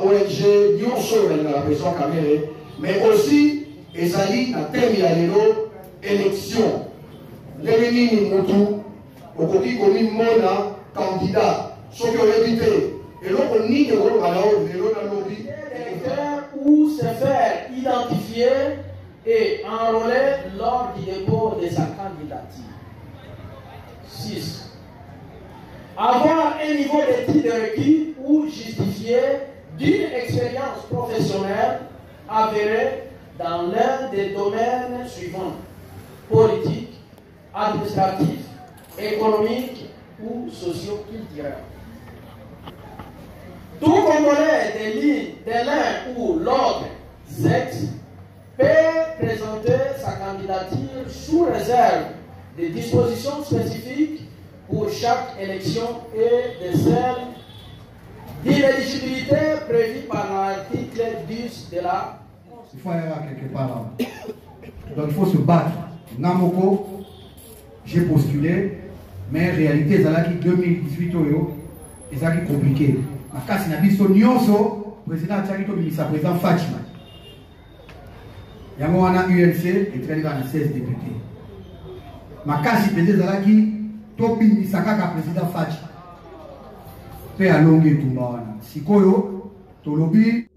ONG, dans la pression caméra, mais aussi, Ezali a terminé l'élection. L'élimine Moutou, au côté comme Mona, candidat, ce qui ont évité. Et donc, on nie que l'on a lobby. Ou se faire identifier et enrôler lors du dépôt de sa candidature. 6. Avoir un niveau d'études requis ou justifié d'une expérience professionnelle avérée dans l'un des domaines suivants: politique, administratif, économique ou socio-culturel. Tout Congolais de l'un ou l'autre sexe peut présenter sa candidature sous réserve des dispositions spécifiques pour chaque élection et de celles d'inéligibilité prévues par l'article 10 de la Constitution. Il faut aller là quelque part là. Donc il faut se battre. Namoko, j'ai postulé, mais en réalité, c'est là qui 2018 c'est ça qui est compliqué. Ma casse n'a pas Nyonso, président Tchakito, ministre président Fatima. Il y a un UNC et très dans 16 députés. Ma casse est peut-être là qui Topi Misaka président Fatima. Paix à longue et tout le monde. Sikoyo, Tolobi.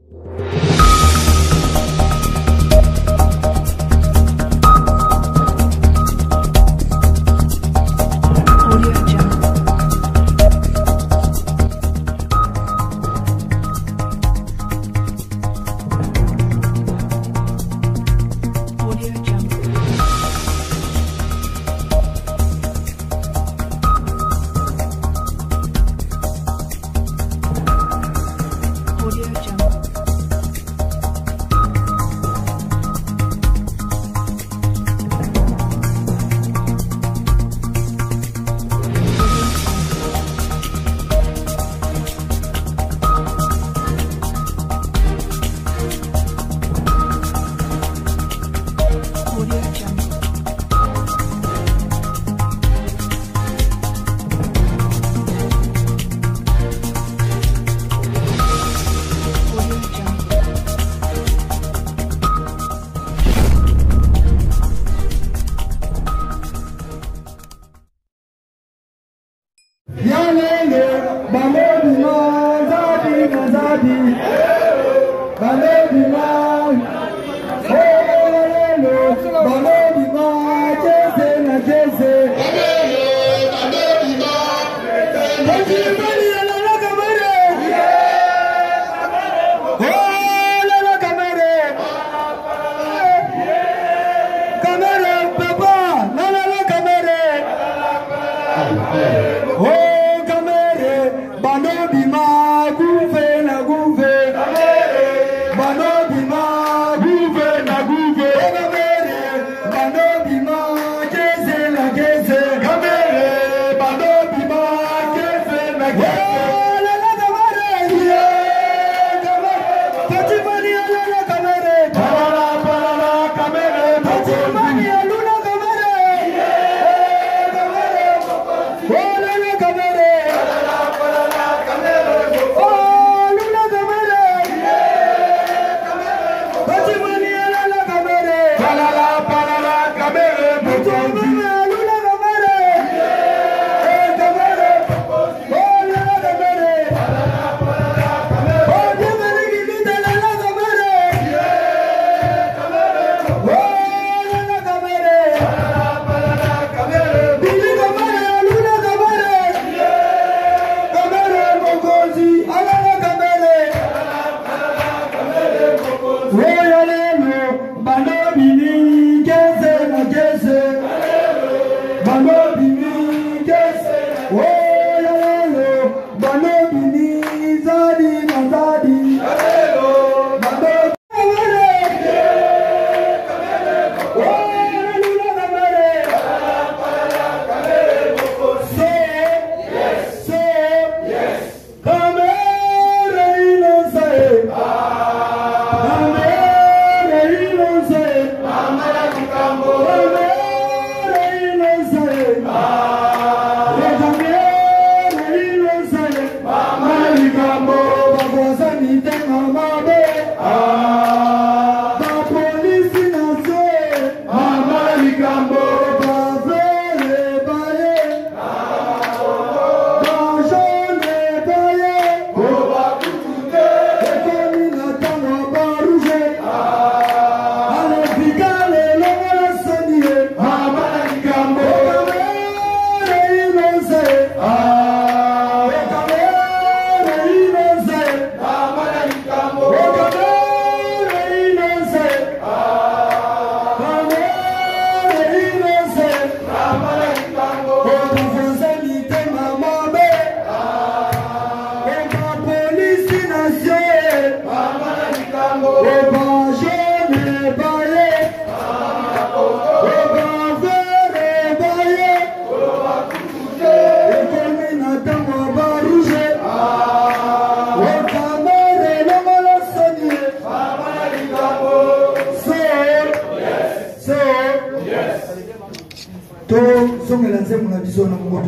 son lancé mon avion dans mon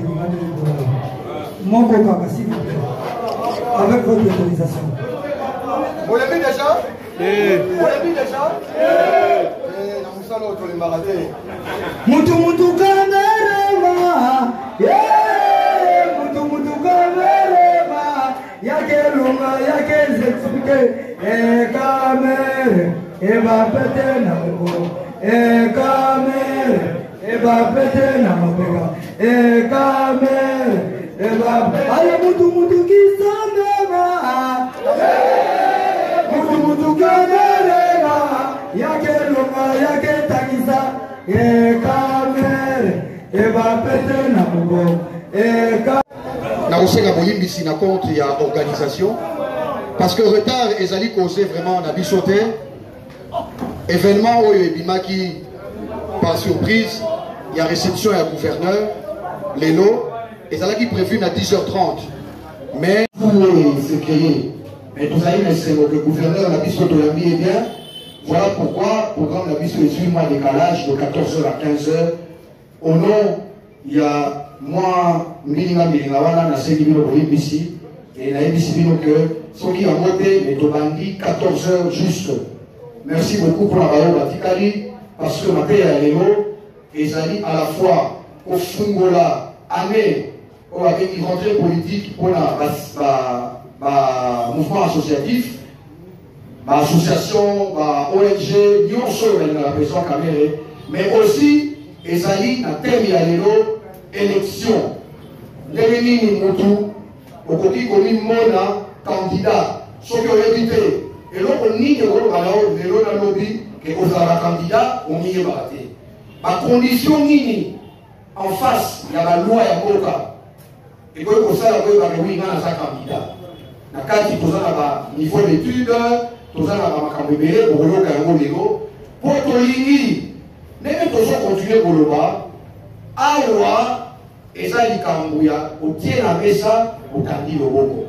mon coca, s'il vous plaît. Avec votre autorisation. Vous l'avez déjà? Vous l'avez déjà? Mutu kamerema, mutu kamerema, yake lunga yake zexplique, kamere, va péter na moko, kamere, va péter na mabega, kamere, va, aye mutu kisamema, mutu kamerema, yake lunga yake takisa. Na osenga boyimbisi na compte ya organisation parce que retard ezali causé vraiment na bisote événement oyo ebimaki par surprise il y a réception ya gouverneur lelo ezalaki prévu na 10h30 mais c'est créé mais tout ça il que le gouverneur na bisote oyambi bien. Voilà pourquoi le programme de la mission est 8 mois de décalage de 14h à 15h. Au nom, il y a moi, Milinga Milingawana, na Sédimino ici, et la MBC que ceux qui ont voté, mais Tobandi, 14h juste. Merci beaucoup pour la parole Batikali, parce que ma paix est à l'élo, et ça dit à la fois au Fungola, Amé, avec une rentrée politique pour le mouvement associatif. Ma association, ma ONG, nous sommes dans la pression caméra, mais aussi, ezali na thème ya lelo élection. Ndenge nini mutu okoki komi mona candidat soki oyebite eloko nini okoloba nao lelo na lobi ke ozala candidat omiyebaka te. Bacondition nini en face ya baloi ya mboka ekoki kosala koyebaka wi nga naza candidat. Na kati toza na ba niveau d'étude toza na bamakambo ebele bokoyoka yango lelo mpo tolingi ndenge tozo continue koloba awa eza likambo ya otie na mesa okandi loboko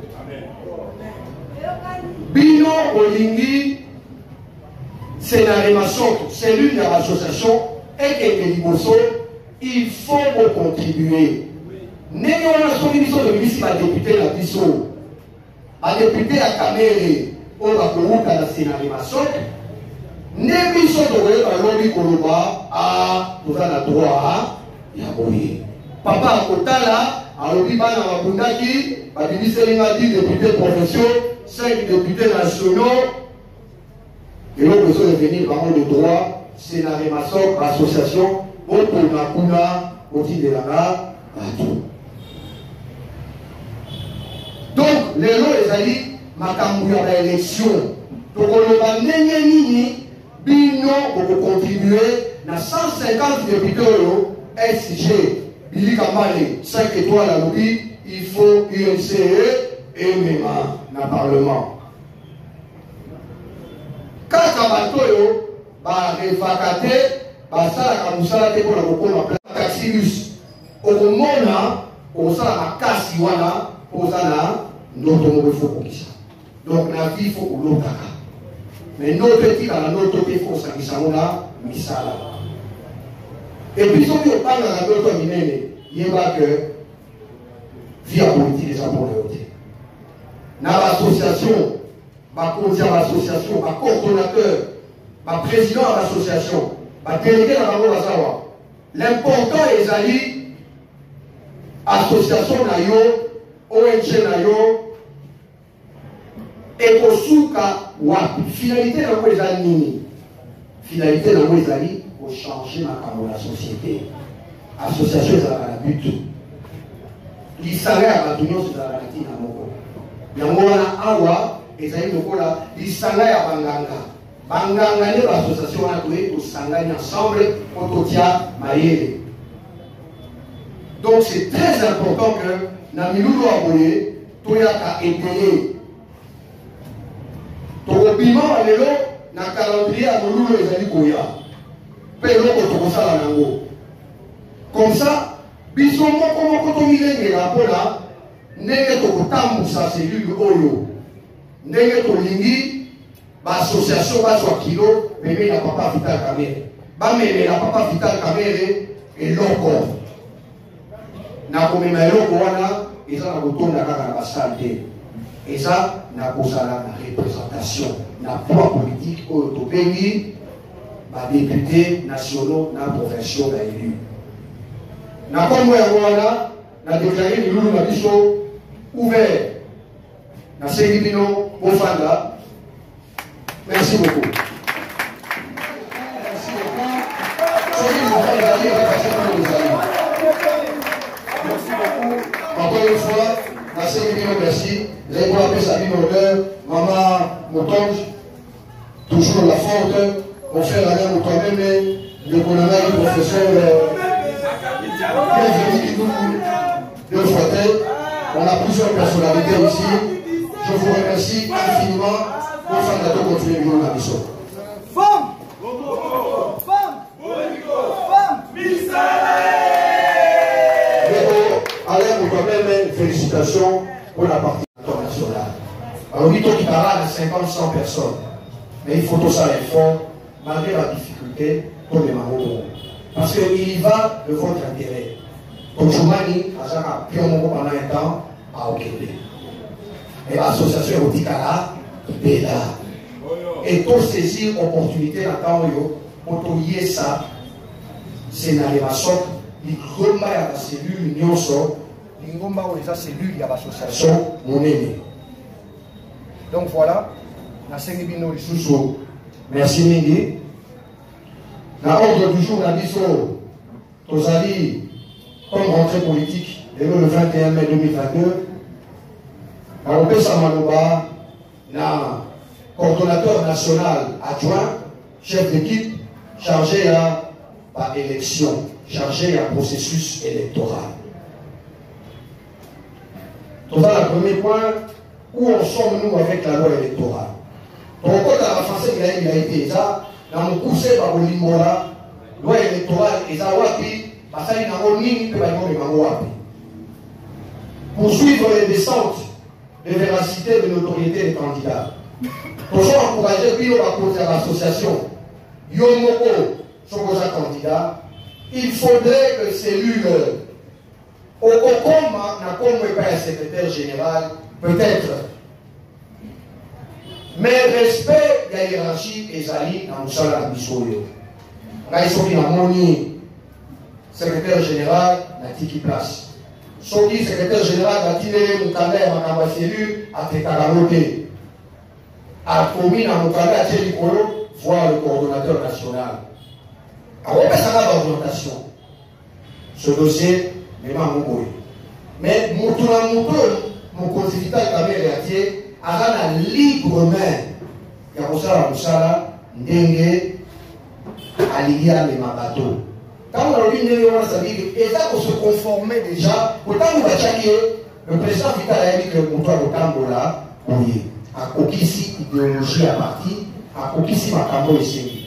bino olingi senarema soki cellule ya l'association ekende liboso il faut kocontribue ndenge wana soki biso tobimisi badepute na biso badepute ya kamere oyo bakowuka na senarema soki nde biso tokoyeba lobi koloba toza na droit ya boye papa akotala alobi bana babundaki babimiseli nga 10 députés provinciaux 5 députés nationaux eloko ezodevenir bango de droit senarema soki association otona kuna otindelanga bato donc lelo ezali makambo ya baélection tokoloba ndenge nini bino okocontribue na 150 députés oyo SG Billy Kambale 5 étoiles à l'objet il faut UNCE et MEMA na parlement kaka bato oyo barefaka te basalaka mosala te mpona kokoma taxilus okomona okosala makasi wana oza na ndoto moko efo kokisa donc na vie fo kolotaka mais ndoto etikala ndoto te fo kosangisa ngo na misala epuis soki opangaka ndoto ya minene yeba ke vie ya politike eza mpona yo te na baassociation bakonzi ya baassociation bacoordonnateur baprésident ya baassociation badélégé na bango bazawa l'important ezali association na yo ONG na yo ekosuka wapi finalité nango eza nini finalité nango ezali kochanger makambo ya société association ezalaka na but lisanga ya bato nyonso ezalaka na ntina moko yango wana awa ezali lokola lisanga ya banganga nde baassociation wana toye tosangani ensemble po totia mayele donc c'est très important que na milulu ya boye toyaka eteye tokobima lelo na calendrier ya molulu ezali koya mpe eloko tokosala nango comme ça biso moko tomilengela mpona ndenge tokotambusa selule oyo ndenge tolingi baassociation bazwa kilo pembeni ya papa Vital Kamerhe bamemela papa Vital Kamerhe eloko na komema eloko wana eza na kotonda kaka na basale te eza na kozala na représentation na poids politique oyo tobengi badéputé nationaux na provinciaux baélu na kombo yango wana na déclaré milulu na biso ouvert nasengi bino bofanda. Merci beaucoup. Encore une fois, merci, merci. Vous avez appelé Sabine Odeur, Maman Motonge, toujours la forte, mon frère Alain Moutomeme, le colonel, le professeur de Fouetté. On a plusieurs personnalités ici. Je vous remercie infiniment. Pour faire la continuer à la mission. Femme! Alain, vous même félicitations pour la partie nationale. Alors, il qui parle de 50-100 personnes. Mais il faut tout ça l'effort, malgré la difficulté, pour les marauds. Parce qu'il y va de votre intérêt. Comme Choumani, a pris un moment pendant un temps à Okende. Et l'association Otikala, il est là. Et pour saisir l'opportunité d'attendre, pour tout ça, c'est dans les massacres. L'ingomba ya la cellule nyonso, l'ingomba ou les cellules ya l'association monene. Donc voilà, na sengibino lisusu. Merci mingi. Na ordre du jour na biso, tozali comme rentrée politique le 21 mai 2022. Na opesa maloba na coordonnateur national adjoint, chef d'équipe chargé à l'élection, chargé à processus électoral. C'est le premier point où on sommes nous avec la loi électorale. Donc, quand la français il a été ça, dans mon cours par le limola, loi électorale et ça wapi, parce qu'il n'a pas ni peut wapi. Poursuivre les descentes de véracité de notoriété des candidats. Pour encourager Pino à poser à l'association Yomoko son candidat, il faudrait que cellule au Kokoma n'a pas un secrétaire général, peut-être. Mais respect de la hiérarchie et Zali dans le salon de Bissoyo. Là, ils sont bien moni, secrétaire général, n'a tiki place. Soki, secrétaire général, n'a tiré mon candidat à ma cellule, à Tekaramote. A commis dans mon candidat à Tchélikolo, voir le coordonnateur national. Alors, on peut savoir l'orientation. Ce dossier, mais mon consultant est quand même réacté, à la libre main. Il y a aussi la Moussala, Ndenge, Aligia et Mabato. Quand on a dit Ndenge, on a dit, et là, on se conformait déjà, autant on va checker, le président Vital a dit que le moteur de Tambola, oui, à Kokisi, idéologie à partir, à Kokisi, Makambo et Séni.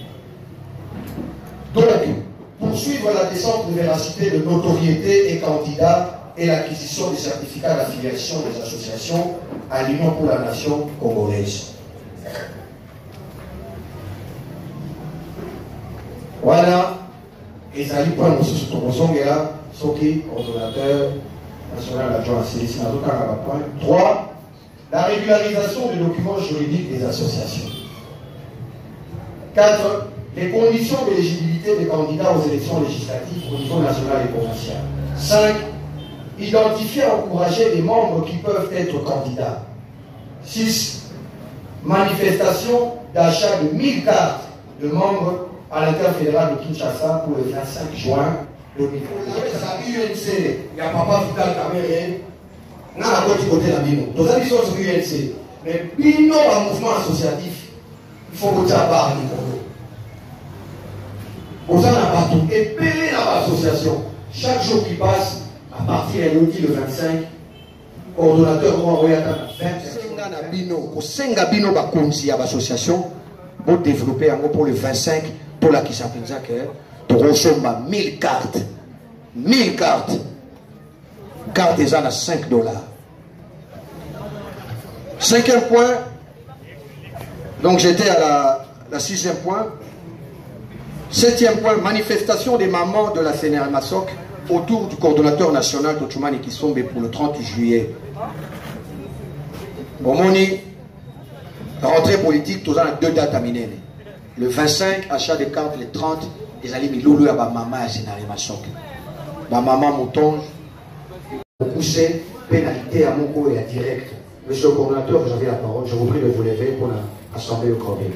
Donc, poursuivre la descente de véracité, de notoriété et candidat et l'acquisition des certificats d'affiliation des associations à l'Union pour la nation congolaise. Voilà, et ça lui prend aussi sur ton là, Soki, coordonnateur national adjoint à Céline, 3. La régularisation des documents juridiques des associations. 4. Les conditions d'éligibilité des candidats aux élections législatives au niveau national et provincial. 5. Identifier et encourager les membres qui peuvent être candidats. 6. Manifestation d'achat de 1000 cartes de membres à l'interfédéral de Kinshasa pour le 25 juin 2020. Il n'y a pas Vital Kamere, il y a un côté de Bino. Nous avons dit sur UNC. Mais Bino, un mouvement associatif, il faut voter à part on s'en a partout. Et payer dans l'association. Chaque jour qui passe, à partir de lundi le 25, coordonnateur moi envoyé à 25 bino, au senga bino ba konzi à l'association pour développer pour le 25 pour la qui s'appelle ça que pour recevoir 1000 cartes. 1000 cartes. Carte des à $5. 5e point. Donc j'étais à la 6e point. 7e point, manifestation des mamans de la CNR Massoc autour du coordonnateur national Tochumani Kisombe pour le 30 juillet. Bomoni, rentrée politique, tous a 2 dates à Minene. Le 25, achat de cartes, le 30, les amis Milolo et maman à Sénaré Massok. Ma maman Moutonge, poussé, pénalité à mon cours et à direct. Monsieur le coordonnateur, vous avez la parole. Je vous prie de vous lever pour l'assembler au corbeil.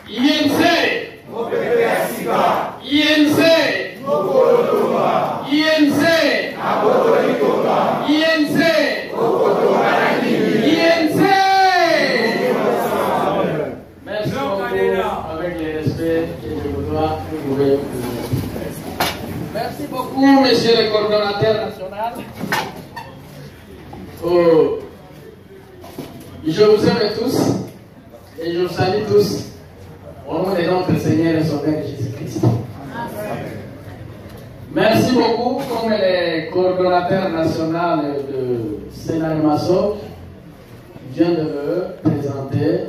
INC INC INC INC INC. Merci beaucoup. Avec les respects que je vous dois, vous pouvez. Merci beaucoup, monsieur le coordonnateur national. Oh. Je vous aime tous et je vous salue tous. Au nom de notre Seigneur et Sauveur Jésus-Christ. Merci beaucoup, comme le coordonnateur national de Sénaré Massok vient de me présenter.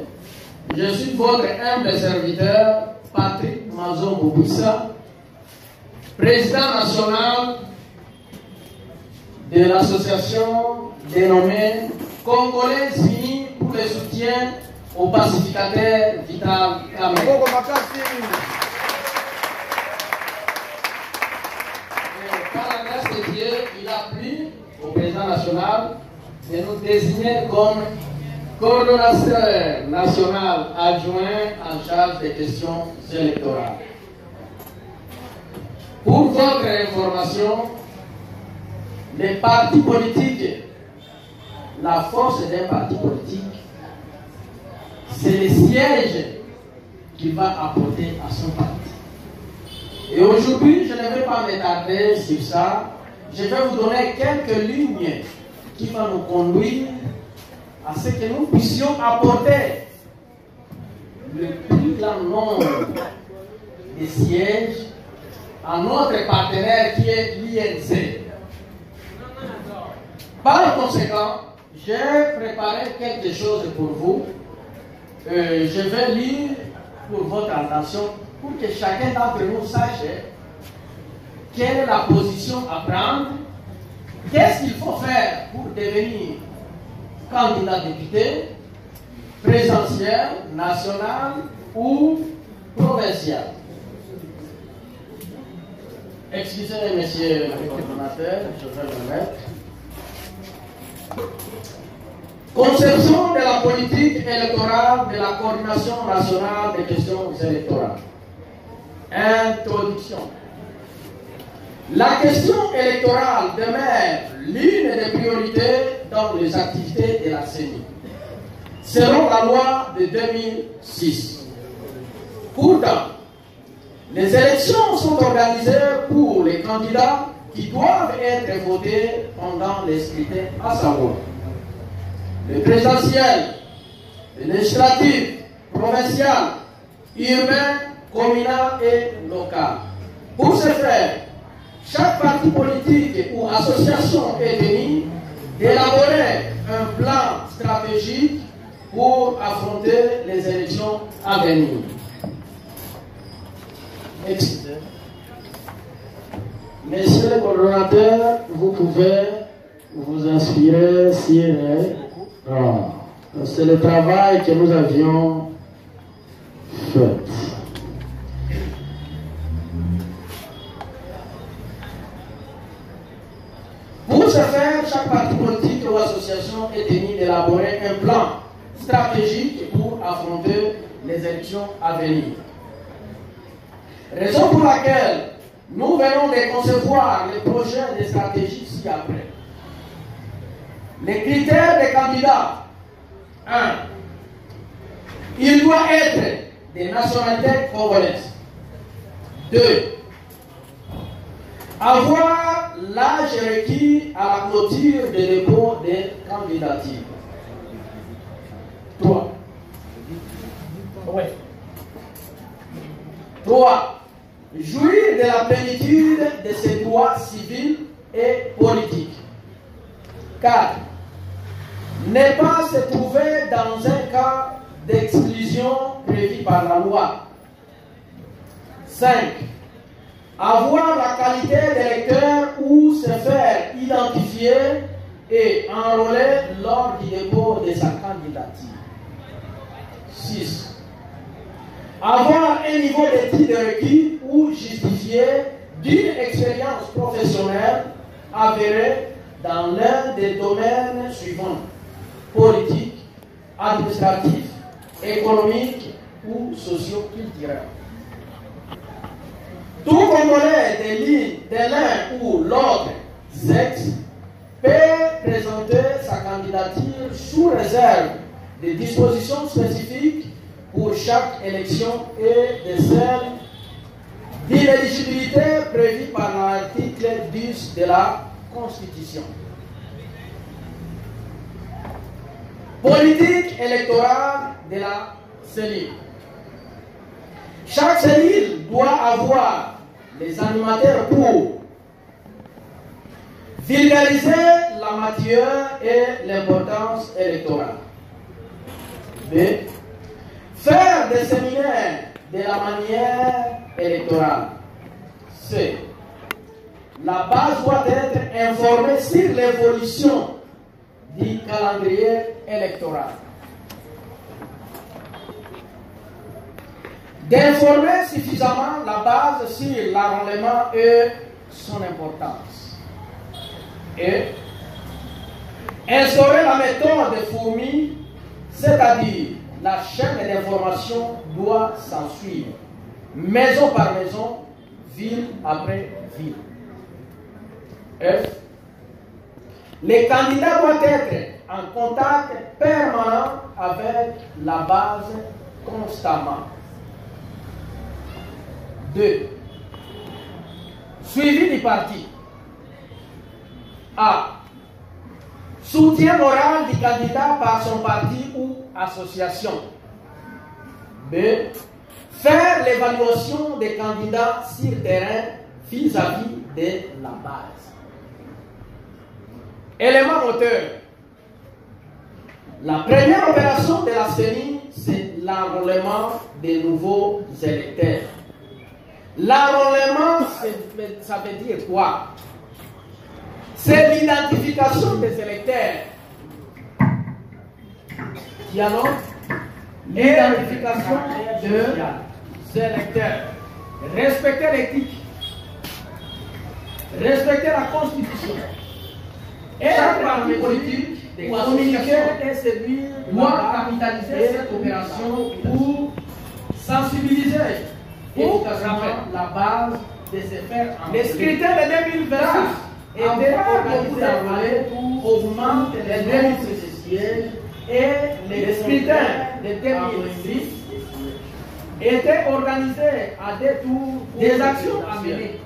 Je suis votre humble serviteur, Patrick Mazo Boubissa, président national de l'association dénommée Congolais Unis pour le soutien au pacificateur Vital Kamerhe. Par la grâce de Dieu, il a plu au président national de nous désigner comme coordonnateur national adjoint en charge des questions électorales. Pour votre information, les partis politiques, la force d'un parti politique, c'est le siège qu'il va apporter à son parti. Et aujourd'hui, je ne vais pas m'étarder sur ça. Je vais vous donner quelques lignes qui vont nous conduire à ce que nous puissions apporter le plus grand nombre de sièges à notre partenaire qui est l'INC. Par conséquent, j'ai préparé quelque chose pour vous. Je vais lire pour votre attention pour que chacun d'entre nous sache quelle est la position à prendre, qu'est-ce qu'il faut faire pour devenir candidat député, présidentiel, national ou provincial. Excusez, monsieur le coordonnateur, je vais me mettre. Conception de la politique électorale de la coordination nationale des questions électorales. Introduction. La question électorale demeure l'une des priorités dans les activités de la CENI, selon la loi de 2006. Pourtant, les élections sont organisées pour les candidats qui doivent être votés pendant les scrutins, à savoir le présidentiel, le législatif, provincial, urbain, communal et local. Pour ce faire, chaque parti politique ou association est tenue d'élaborer un plan stratégique pour affronter les élections à venir. Excusez. Monsieur le coordonnateur, vous pouvez vous inspirer sur c'est le travail que nous avions fait. Pour ce faire, chaque parti politique ou association est tenu d'élaborer un plan stratégique pour affronter les élections à venir. Raison pour laquelle nous venons de concevoir les projets de stratégie ci-après. Les critères des candidats. 1. Il doit être des nationalités congolaises. 2. Avoir l'âge requis à la clôture de dépôt des candidatures. 3. 3. Jouir de la plénitude de ses droits civils et politiques. 4. Ne pas se trouver dans un cas d'exclusion prévu par la loi. 5. Avoir la qualité d'électeur ou se faire identifier et enrôler lors du dépôt de sa candidature. 6. Avoir un niveau d'études requis ou justifié d'une expérience professionnelle avérée dans l'un des domaines suivants: politique, administratif, économique ou socio-culturel. Tout Congolais de l'un ou l'autre sexe peut présenter sa candidature sous réserve des dispositions spécifiques pour chaque élection et de celles d'inéligibilité prévues par l'article 10 de la Constitution. Politique électorale de la cellule. Chaque cellule doit avoir les animateurs pour vulgariser la matière et l'importance électorale. B. Faire des séminaires de la manière électorale. C. La base doit être informée sur l'évolution du calendrier électoral. D'informer suffisamment la base sur l'enrôlement et son importance. Et instaurer la méthode de fourmi, c'est-à-dire la chaîne d'information doit s'en suivre, maison par maison, ville après ville. F. Les candidats doivent être en contact permanent avec la base constamment. 2. Suivi du parti. A. Soutien moral du candidat par son parti ou association. B. Faire l'évaluation des candidats sur terrain vis-à-vis de la base. Élément moteur. La première opération de la CENI, c'est l'enrôlement des nouveaux électeurs. L'enrôlement, ça veut dire quoi? C'est l'identification des électeurs. Dialogue. L'identification des électeurs. Respecter l'éthique. Respecter la Constitution. Et chaque parti politique communiquer et séduire doit capitaliser cette opération pour sensibiliser efficacement la base de se faire en les scrutins de 2026 étaient organisés pour augmenter les 2016 sièges et les scrutins de 2006 étaient organisés à détour des actions à mener.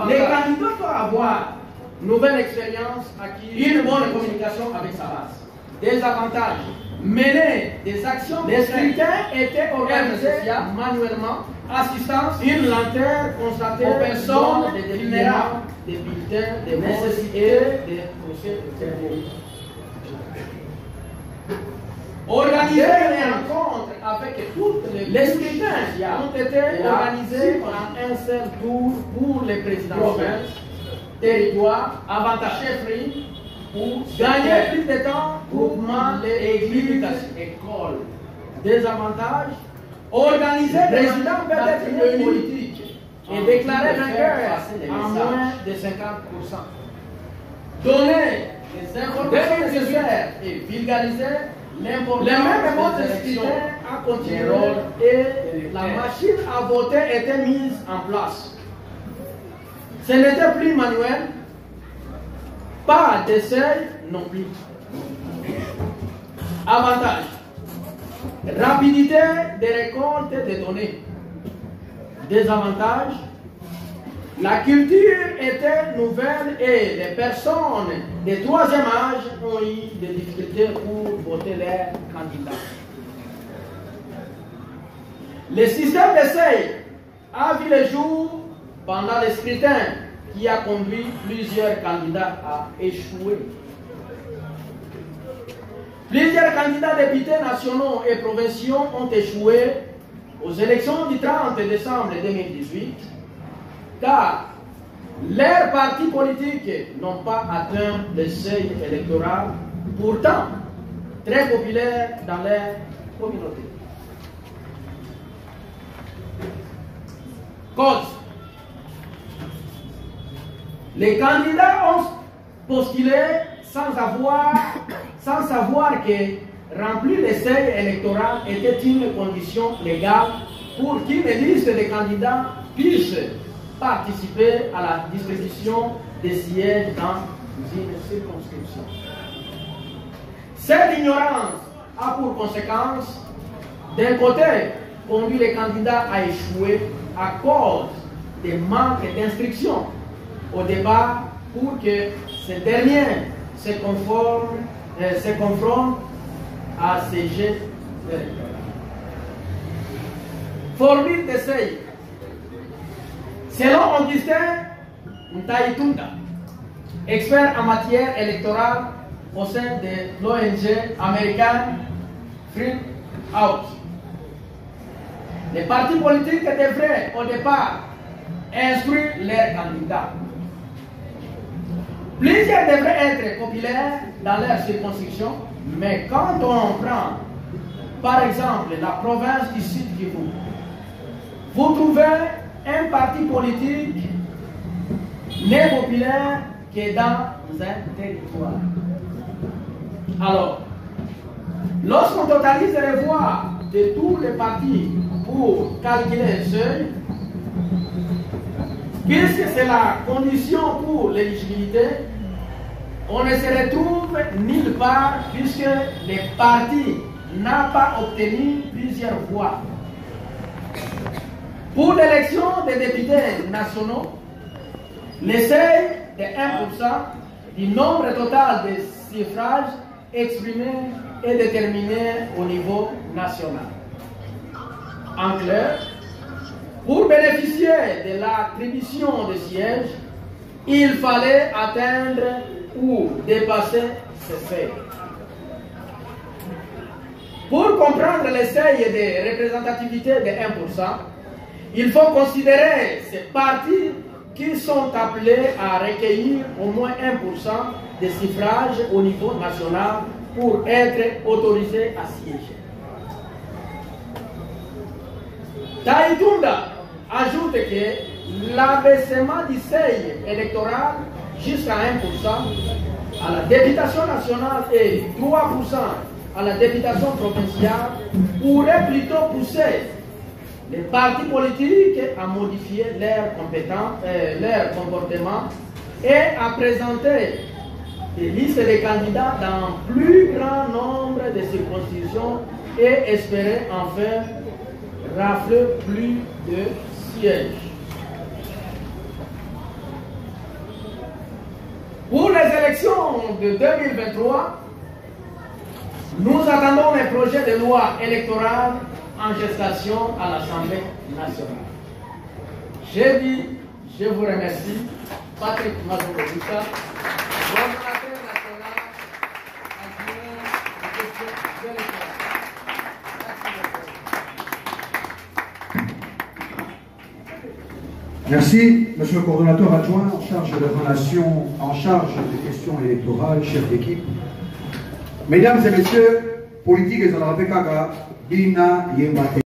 Les candidats doivent avoir nouvelle expérience acquise, une bonne communication avec sa base. Des avantages. Mener des actions. Les scrutins étaient organisés manuellement. Assistance. Une lenteur constatée aux personnes vulnérables. Des bulletins, des nécessités, des procès de organiser des rencontres avec toutes les scrutins ont été organisés en un seul tour pour les présidentielles. Territoire, avantage chefferie, pour gagner plus de temps, groupement et écoles. Désavantages, organiser des résidents peut-être politiques et déclarer vainqueur en moins de 50%. Donner les informations nécessaires et vulgariser l'importance des élections à continuer et la machine à voter était mise en place. Ce n'était plus manuel, pas d'essai non plus. Avantage. Rapidité de récolte des données. Désavantage. La culture était nouvelle et les personnes de troisième âge ont eu des difficultés pour voter leurs candidats. Le système d'essai a vu le jour pendant le scrutin qui a conduit plusieurs candidats à échouer. Plusieurs candidats députés nationaux et provinciaux ont échoué aux élections du 30 décembre 2018, car leurs partis politiques n'ont pas atteint le seuil électoral, pourtant très populaire dans leur communauté. Cause. Les candidats ont postulé sans savoir que remplir le seuil électoral était une condition légale pour qu'une liste de candidats puisse participer à la distribution des sièges dans une circonscription. Cette ignorance a pour conséquence, d'un côté, conduit les candidats à échouer à cause des manques d'instruction au départ pour que ces derniers se confrontent à ces jeux électoraux. Formule de seuil. Selon Augustin Ntaïtunda, expert en matière électorale au sein de l'ONG américaine Freedom House, les partis politiques devraient au départ instruire leurs candidats. Plusieurs devraient être populaires dans leur circonscription, mais quand on prend par exemple la province du Sud Kivu, vous trouvez un parti politique n'est populaire que dans un territoire. Alors, lorsqu'on totalise les voix de tous les partis pour calculer le seuil, puisque c'est la condition pour l'éligibilité, on ne se retrouve nulle part puisque les partis n'ont pas obtenu plusieurs voix. Pour l'élection des députés nationaux, le seuil de 1% du nombre total de suffrages exprimés est déterminé au niveau national. En clair, pour bénéficier de l'attribution de sièges, il fallait atteindre ou dépasser ce seuil. Pour comprendre le seuil de représentativité de 1%, il faut considérer ces partis qui sont appelés à recueillir au moins 1% des suffrages au niveau national pour être autorisés à siéger. Taïtunda ajoute que l'abaissement du seuil électoral jusqu'à 1% à la députation nationale et 3% à la députation provinciale pourrait plutôt pousser les partis politiques à modifier leur comportement et à présenter des listes de candidats dans un plus grand nombre de circonscriptions et espérer enfin rafler plus de sièges. Pour les élections de 2023, nous attendons un projet de loi électorale en gestation à l'Assemblée nationale. J'ai dit, je vous remercie, Patrick Mazouroussa, coordonnateur national adjoint aux questions électorales. Merci, monsieur le coordonnateur adjoint en charge des relations, en charge des questions électorales, chef d'équipe. Mesdames et messieurs, politique et Zalabekaga, Bina Yembate.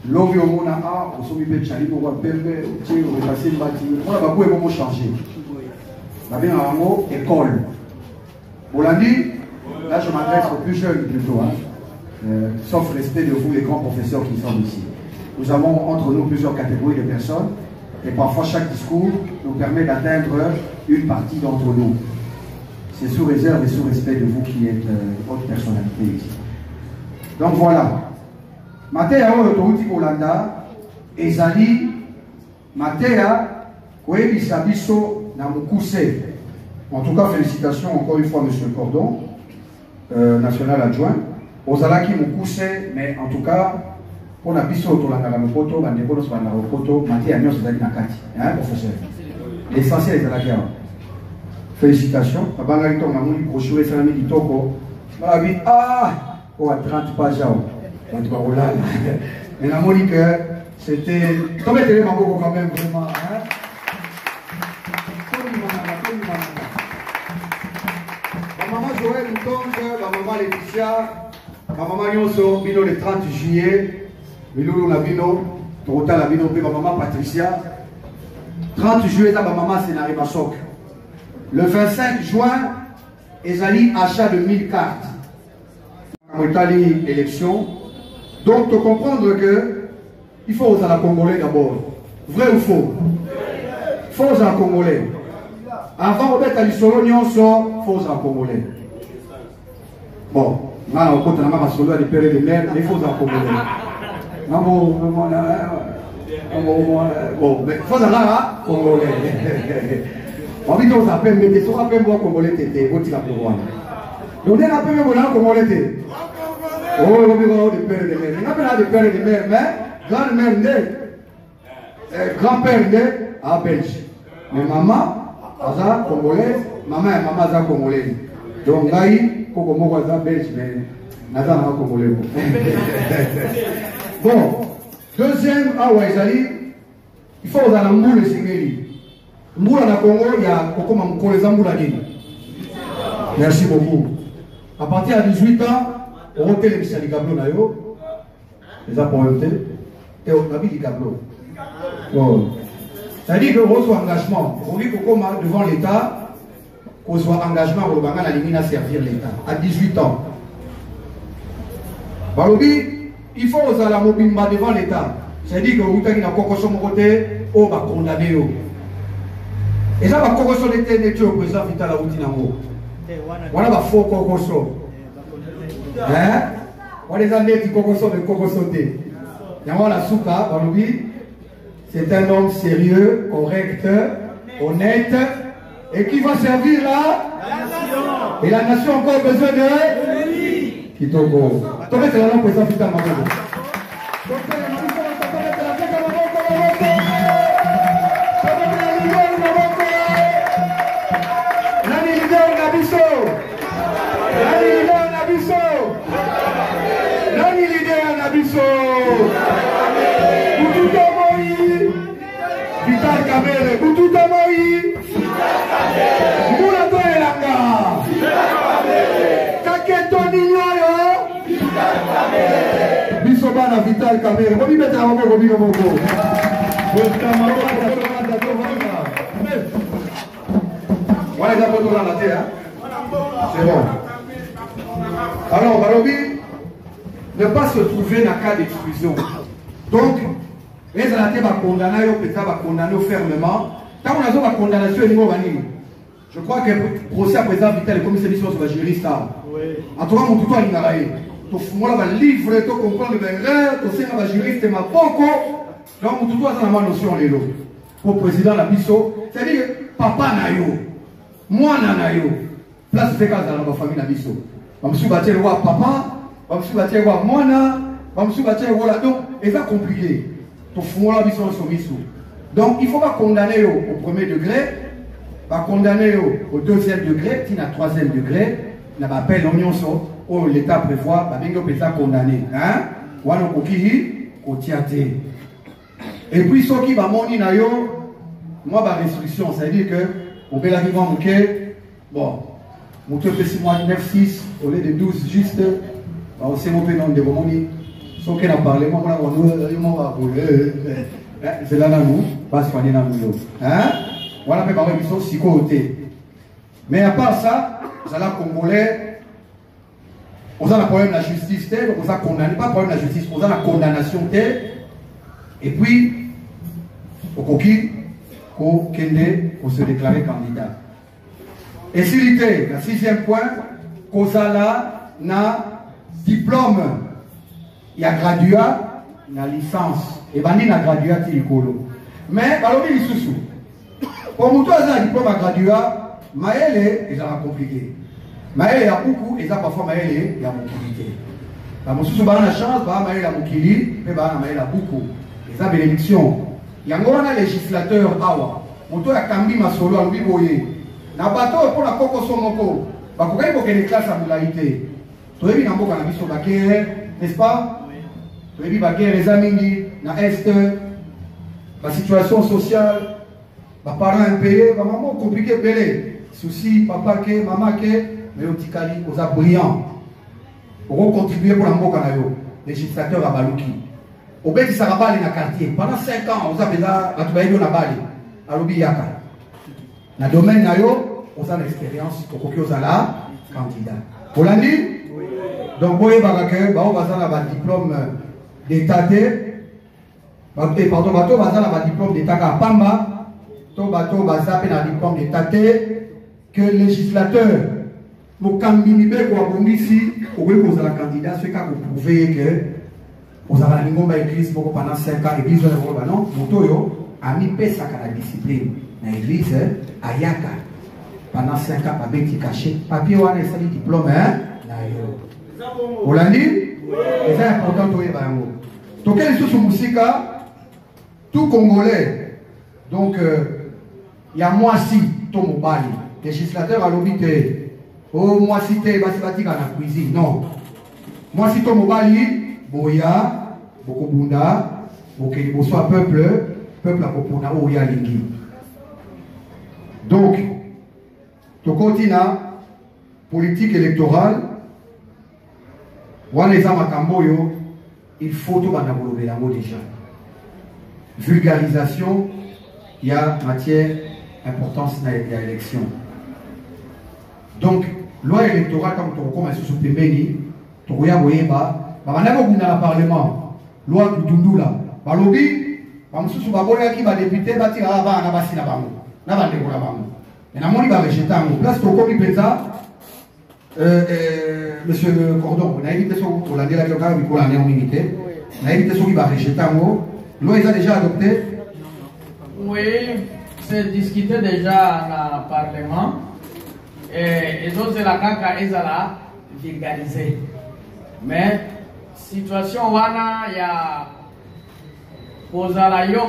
L'homme au a au sommet de Chali pour repérer, on va passer le bâtiment. On va beaucoup et changer. On va bien un mot école. Bolandi, là je m'adresse aux plus jeunes plutôt, sauf respect de vous les grands professeurs qui sont ici. Nous avons entre nous plusieurs catégories de personnes et parfois chaque discours nous permet d'atteindre une partie d'entre nous. C'est sous réserve et sous respect de vous qui êtes votre personnalité ici. Donc voilà. Matéa Otouti Olanda, Ezali, Matéa, Koebisa Biso, Namukuse. En tout cas, félicitations encore une fois, Monsieur Cordon, national adjoint. Ozalaki Mukuse, mais en tout cas, pour la Biso Tolanga Mopoto, Bandepolos Bandaropoto, Matéa Nyos Zali Nakati. Hein, professeur? L'essentiel est Zalaki. Félicitations. Babanga Tom Namouni Brochure Salami Ditoko. Babi, ah, oh, à 30 pages. Mais la Monique, c'était. Comment était les mamans quand même, vraiment, hein? Ma maman Joël Moutonge, ma maman Laetitia, ma maman Nyonso, Bino le 30 juillet, Bino la Bino, Torota la Bino, ma maman Patricia. 30 juillet, ma maman Sénari Massok. Le 25 juin, Ezali achat de 1000 cartes. En Italie, élection. Donc, il faut comprendre que il faut aux Congolais d'abord. Vrai ou faux? Il faut aux Congolais. Avant, on mettre à l'Isolo, il faut aux Congolais. Bon, là, on compte à Solo, des pères de mer, mais il faut aux Congolais. Bon, mais il faut aux Congolais. On dit qu'on s'appelle, mais des soins appellent moi Congolais, t'es, on dit la pour moi. Donc, on appelle moi Congolais, t'es. Oh, on a des pères de mer. On appelle des pères de mer, mais grand-mère né, grand-père né à Belgique. Mais maman, Aza congolaise, maman et maman Aza congolaise. Donc, Gaï, Koko Moko Aza belge, mais Aza n'a pas congolais. Bon, deuxième, à Ouaizali, il faut aux Mboula Singeli. Mboula na Congo, il y a Koko Mamko les Mboula Guinée. Merci beaucoup. À partir de 18 ans, on retient les Michel Gablo Nayo, les appointés, et on habite les Gablo. C'est-à-dire qu'on soit engagement. On dit qu'on devant l'État, qu'on soit engagement pour le Bangan à l'émine à servir l'État. À 18 ans. Balobi, il faut aux alamobimba devant l'État. C'est-à-dire que vous avez un cocoson côté, on va condamner. Et ça va cocoson l'été d'été au président Vital Aoutinamo. On a un faux cocoson. Hein? On les a mis qui cocoson de cocosoté. Yamala Souka, Balobi. C'est un homme sérieux, correct, honnête, et qui va servir la nation. Et la nation a encore besoin de lui. Kitoko. Toi, c'est la langue président Vital Mamadou. Vital Kamere, Boututa Moi, Moulato Elanga, Kaketo Ninoyo, Bisobana Vital Kamere, on y met à Robo Robino Mogo. Voilà les apôtres dans la terre. C'est bon. Alors, Balobi, ne pas se trouver dans un cas d'exclusion. Donc, les alatés va condamner, peut-être va condamner fermement. Tant qu'on a une condamnation, je crois que le procès à présent Vital est comme c'est sur la juriste. En tout cas, mon tuto a une arabe. Tu fous là, livre, tu comprends le erreur, tu sais que la juriste est ma poco. Donc, mon tuto a une notion les lots. Pour le président la biso, c'est-à-dire papa nayo, moi nayo, place de cas dans la famille la biso. On me suis battu le roi papa, on me suis battu le roi mona, on me suis battu le roi là. Donc, c'est compliqué. Donc il ne faut pas condamner au premier degré, pas condamner au deuxième degré, qui n'a troisième degré, n'a pas appel l'union où l'État prévoit, bah bien que l'État condamné, hein, ou alors et puis ceux qui va moni na yo, moi ma restriction, c'est à dire que on peut l'arriver en bon, mon truc c'est moi 9-6 au lieu de 12 juste, on s'est monté dans des moni. Sauf qu'il a parlé, moi, c'est là, nous, pas se faire dans nous. Hein? Voilà, mais par exemple, ils sont si côté. Mais à part ça, vous allez Congolais, vous avez un problème de la justice, vous avez condamné, pas problème de la justice, vous avez la condamnation, et puis, au coquille, pour se déclarer candidat. Et s'il était, le 6e point, Kozala na diplôme, il y a graduat, il y a licence, et bani na graduat tilikolo. Mais, balobi lisusu. Pour nous, un diplôme à graduat, maëlle, ils ont compliqué. Maëlle, il y a beaucoup, et ça parfois maëlle, il y a mobilité. Parce que si on a la chance, maëlle, il y a mobilité, mais maëlle, il y a beaucoup. Et ça, bénédiction. Il y a un législateur, awa. On doit cambi ma solo, on lui boye. Na bateau pour la coco somoko. Bah, pourquoi il faut que les classes à mobilité? Tu as vu, n'a pas de baguette, n'est-ce pas? Tu as vu, baguette, les amis, na est, la situation sociale. Les parents impayés, les mamans compliquées, belé. Soucis, papa, maman, mais au Tikali, aux brillants. Pour contribuer pour la Mokanayo, législateur à Balouki. Au Béti Sarabali dans le quartier. Pendant 5 ans, vous avez fait la balle à l'Obiyaka. Dans le domaine, vous avez l'expérience pour que vous ayez candidat. Vous l'avez dit? Donc, vous avez un diplôme d'État. Pardon, vous avez un diplôme d'État à Pamba. Bateau bazapé dans le diplôme d'État que le législateur pour candidats ici vous avez un candidat ce cas vous prouvez que vous avez un nombre d'églises pendant 5 ans l'église non motoyo a mis pesa la discipline dans l'église ayaka pendant 5 ans pas bêti caché papier ou un diplôme hein vous l'avez dit c'est important de voir donc quelle est ce musique tout Congolais donc il y a moi si ton mobile législateur à l'obité oh moi si t'es basi dans la cuisine non moi si ton mobile boya beaucoup bunda beaucoup soit peuple à popona ou ya lingi donc to continua politique électorale wana eza makambo yo il faut to bana bolobela ngo déjà vulgarisation il y a matière importance dans l'élection. Donc, loi électorale, comme tu recommences sous Pembeni, tu regardes, dans le Parlement, loi de Tundula, Balobi, Bamsou Baboya qui va député, bâtir à la basse na bango, na bande pour la bango. Et na moni va rejeter en place, tu recommences ça, monsieur le Cordon, on a évité ça pour l'année la locale, pour l'année en minité, on a évité ça qui va rejeter en haut, loi ils ont déjà adopté. Oui. C'est discuté déjà dans le Parlement et les autres, la CACA, ils ont vulgarisé. Mais, situation, il y a posé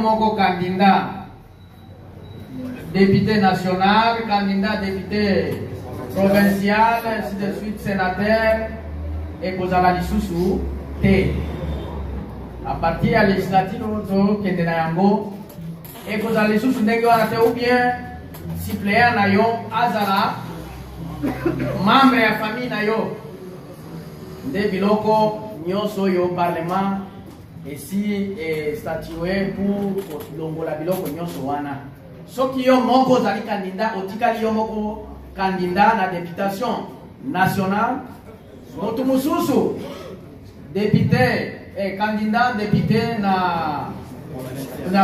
mon candidat député national, candidat député provincial, ainsi de suite, sénateur, et posé la dissous T. À partir de la législative, qui est dans et vous allez sous ou bien suppléant nayo azala membre de la famille nayo de biloko nyonso yo parlement et si statué pour longola biloko nyonso wana soki yo moko zali candidat otikali yo moko candidat na députation nationale motu mususu député et candidat député na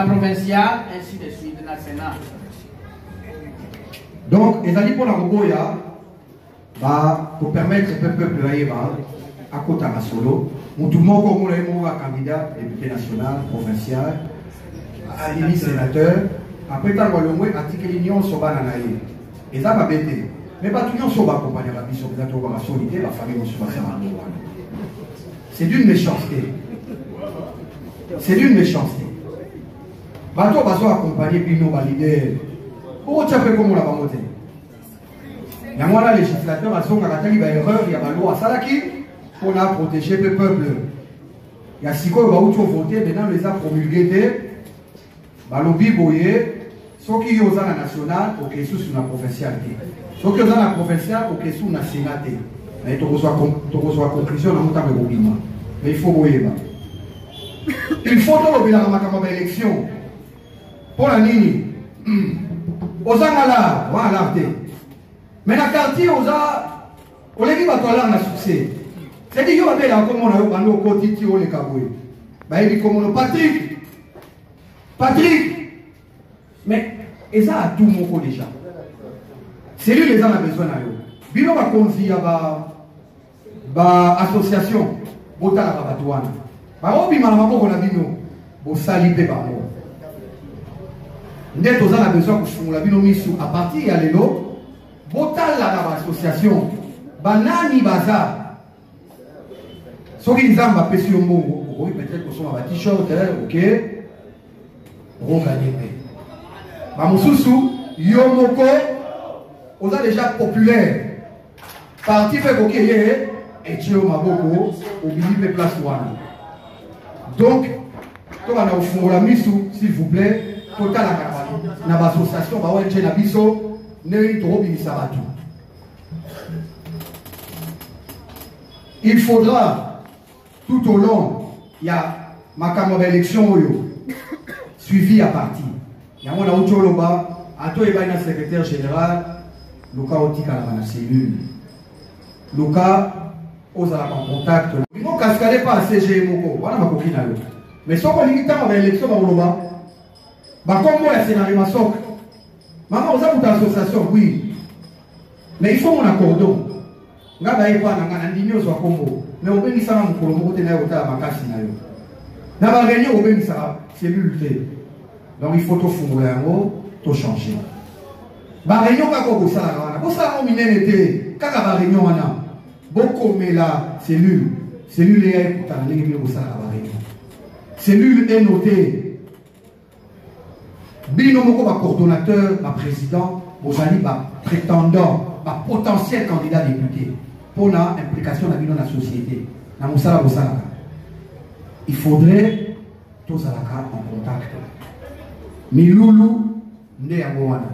provinciale, ainsi de suite, dans le Sénat. Donc, les alliés pour la Roboya, pour permettre au peuple à côté de solo, tout le monde comme un candidat député national, provincial, à sénateur, après tant que le moins article l'union sur bananaï. Et ça va bêter. Mais pas tout le monde sur accompagner la mission de la solidité, la famille sur la c'est d'une méchanceté. C'est d'une méchanceté. Bateau va accompagner puis nous valider. Pourquoi tu as fait comme on l'a pas voté? Il y a moi législateur à son caractère, il y a erreur, il y a la loi Salaki pour protéger le peuple. Il y a si quoi va voter, maintenant les a promulgués. Balobi boye, ceux qui ont la nationale, ou qui sont sur la provinciale. Ceux qui ont la provinciale, ou qui sont sur la sénat. Mais tu reçois conclusion dans le temps de mais il faut boyer. Il faut que la élection. Pour la nini. Aux angala, voilà. Mais dans le quartier, on a dit que na succès. C'est-à-dire que on a comme on a au côté de les Kaboué. Il dit comme Patrick. Mais et ça a tout mon coup déjà. C'est lui les gens a besoin d'eux. Bino va confier à association. Bota la babatouana. Obi malama ko na bino. Bo salipe ba mo. Ndé toza na besoin ko fungula bino misu à partir ya lelo. Bota la association. Banani baza. Soki nzamba pesi yo mbongo. Oui, peut-être que son ba t-shirt, OK. Rogane pe. Ba mususu yo moko oza déjà populaire. Parti fait OK et tu au maboko au bilipe place wana. Donc comme on a au la misu s'il vous plaît total la caravane na ba association ba ONG na biso ne to bilisa batu. Il faudra tout au long il y a ma camarade élection suivi à partir. Il y a mon autre à toi et le secrétaire général Luka Otika la cellule. Luka aux en contact. Ils n'ont cascadé pas à CG Moko. Voilà ma copine. Mais si on a l'élection, comme moi, c'est dans les massacres. Maman, on a une association, oui. Mais il faut mon accordon. On a pas un soit Congo. Mais on peut dire ça, on peut dire ça, on peut dire ça, réunion, on peut dire ça, c'est l'ulté. Donc il faut tout faire, tout changer. La réunion, quand ça a été, quand la réunion, beaucoup mais la cellule est cellule est notée. Binomoko ma coordonnateur, ma président, Bozali ma prétendant, ma potentiel candidat député pour l'implication de la société. Il faudrait tous à la carte en contact. Miloulou né à Moana.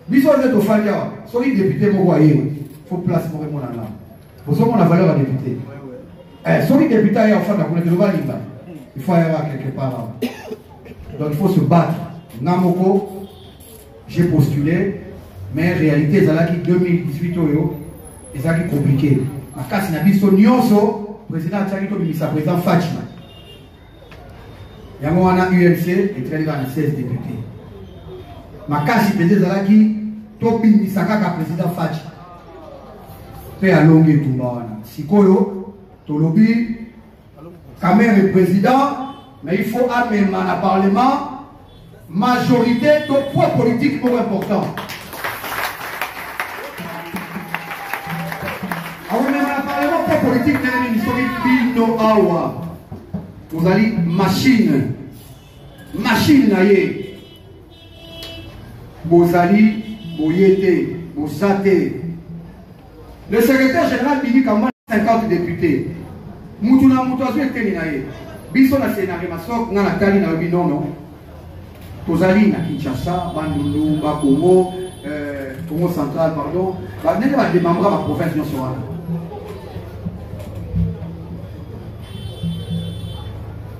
Bisous de Tofalia, soyez député Mogoye, il faut place pour mon âme. Vous savez, on a valeur à député. Soyez député à Yafan, il faut y avoir quelque part. Donc il faut se battre. Namoko, j'ai postulé, mais en réalité, c'est là qui 2018 et ça qui est compliqué. Ma casse n'a pas de nyonso, président Tchakito Bilisa, président Fatima. Il y a un UNC et très dans 16 députés. Ma casse, c'est là qui Topi Misaka, président Fatima. Fait à longue et tout le monde. Sikoyo, Tolobi, Kamer est président, mais il faut amener dans le Parlement majorité de poids politique pour important. Alors, même dans le Parlement, poids politique, Bino Awa. Vous allez machine naïe. Vous allez, vous yété, vous saté. Le secrétaire général dit qu'il y a 50 députés. Moutouna Moutazu est terminé. Biso na sénaré masok na Natali na non non. Tozali na Kinshasa, Bandundu, Bakongo, Congo central pardon. Ba nene ba démembrer ma province nationale.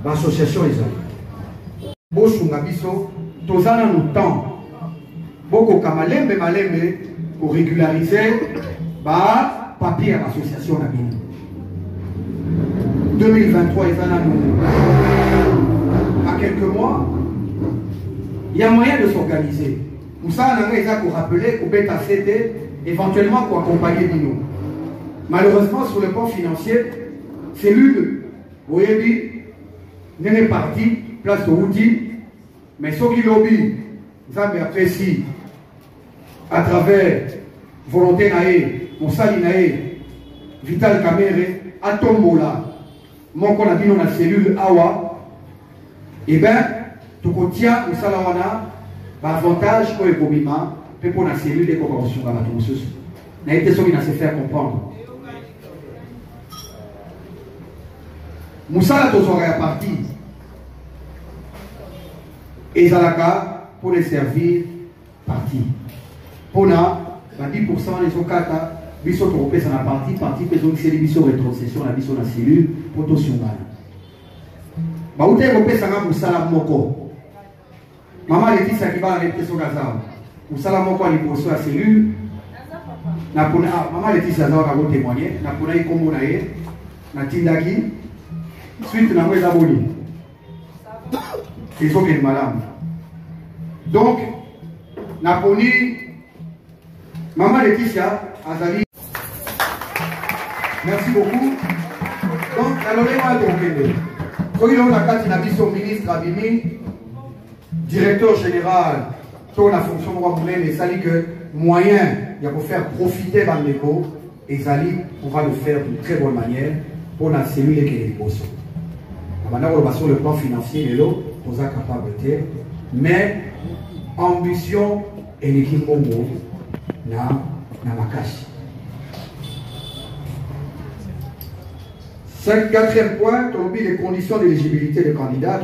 L'association est Bosunga biso tozana no temps. Boko kamalembe malembe pour régulariser ba papier à l'association na bino. 2023 et à quelques mois, il y a moyen de s'organiser. Pour ça, on a pour rappeler qu'au bêta CT, éventuellement pour accompagner Bino. Malheureusement, sur le plan financier, c'est l'une. Vous voyez, n'est parti, place de outils, mais ce qui lobby, vous avez apprécié à travers volonté naé, Moussali naé, Vital Kamere, Atombola. Mon qu'on a dit dans la cellule Awa, et bien, tout le tient au Salawana, l'avantage pour le Bobima, pour la cellule de coopération à la Tomosus. N'a été sûr qu'il a se faire comprendre. Moussa Tozora est parti. Et Zalaka, pour les servir, parti. Pour la 10% des Okata. Biso trompé ça la partie peut donc c'est biso rétrocession la biso la cellule pour tout sur mal. Baoute kopesanga musala moko. Maman Laetitia qui va aller sur Gaza. Musala moko ali poso la cellule. Na pona maman Laetitia za ka témoigner, na pona ikombo na ye, na tindaki. Suite na mweza boni. Il faut qu'il madame. Donc na poni maman Laetitia azali. Merci beaucoup. Donc la lorema de Quand il a la carte, il a mis son ministre Abimi, directeur général, sur la fonction de mais ça dit que moyen, il y a pour faire profiter Bandeko, et Zali pourra le faire d'une très bonne manière pour la cellule qui est posée. Maintenant, on va sur le plan financier, de l'eau, pour sa capacité, mais ambition et l'équipe au monde, na makashi. Quatrième point, les conditions d'éligibilité des candidats,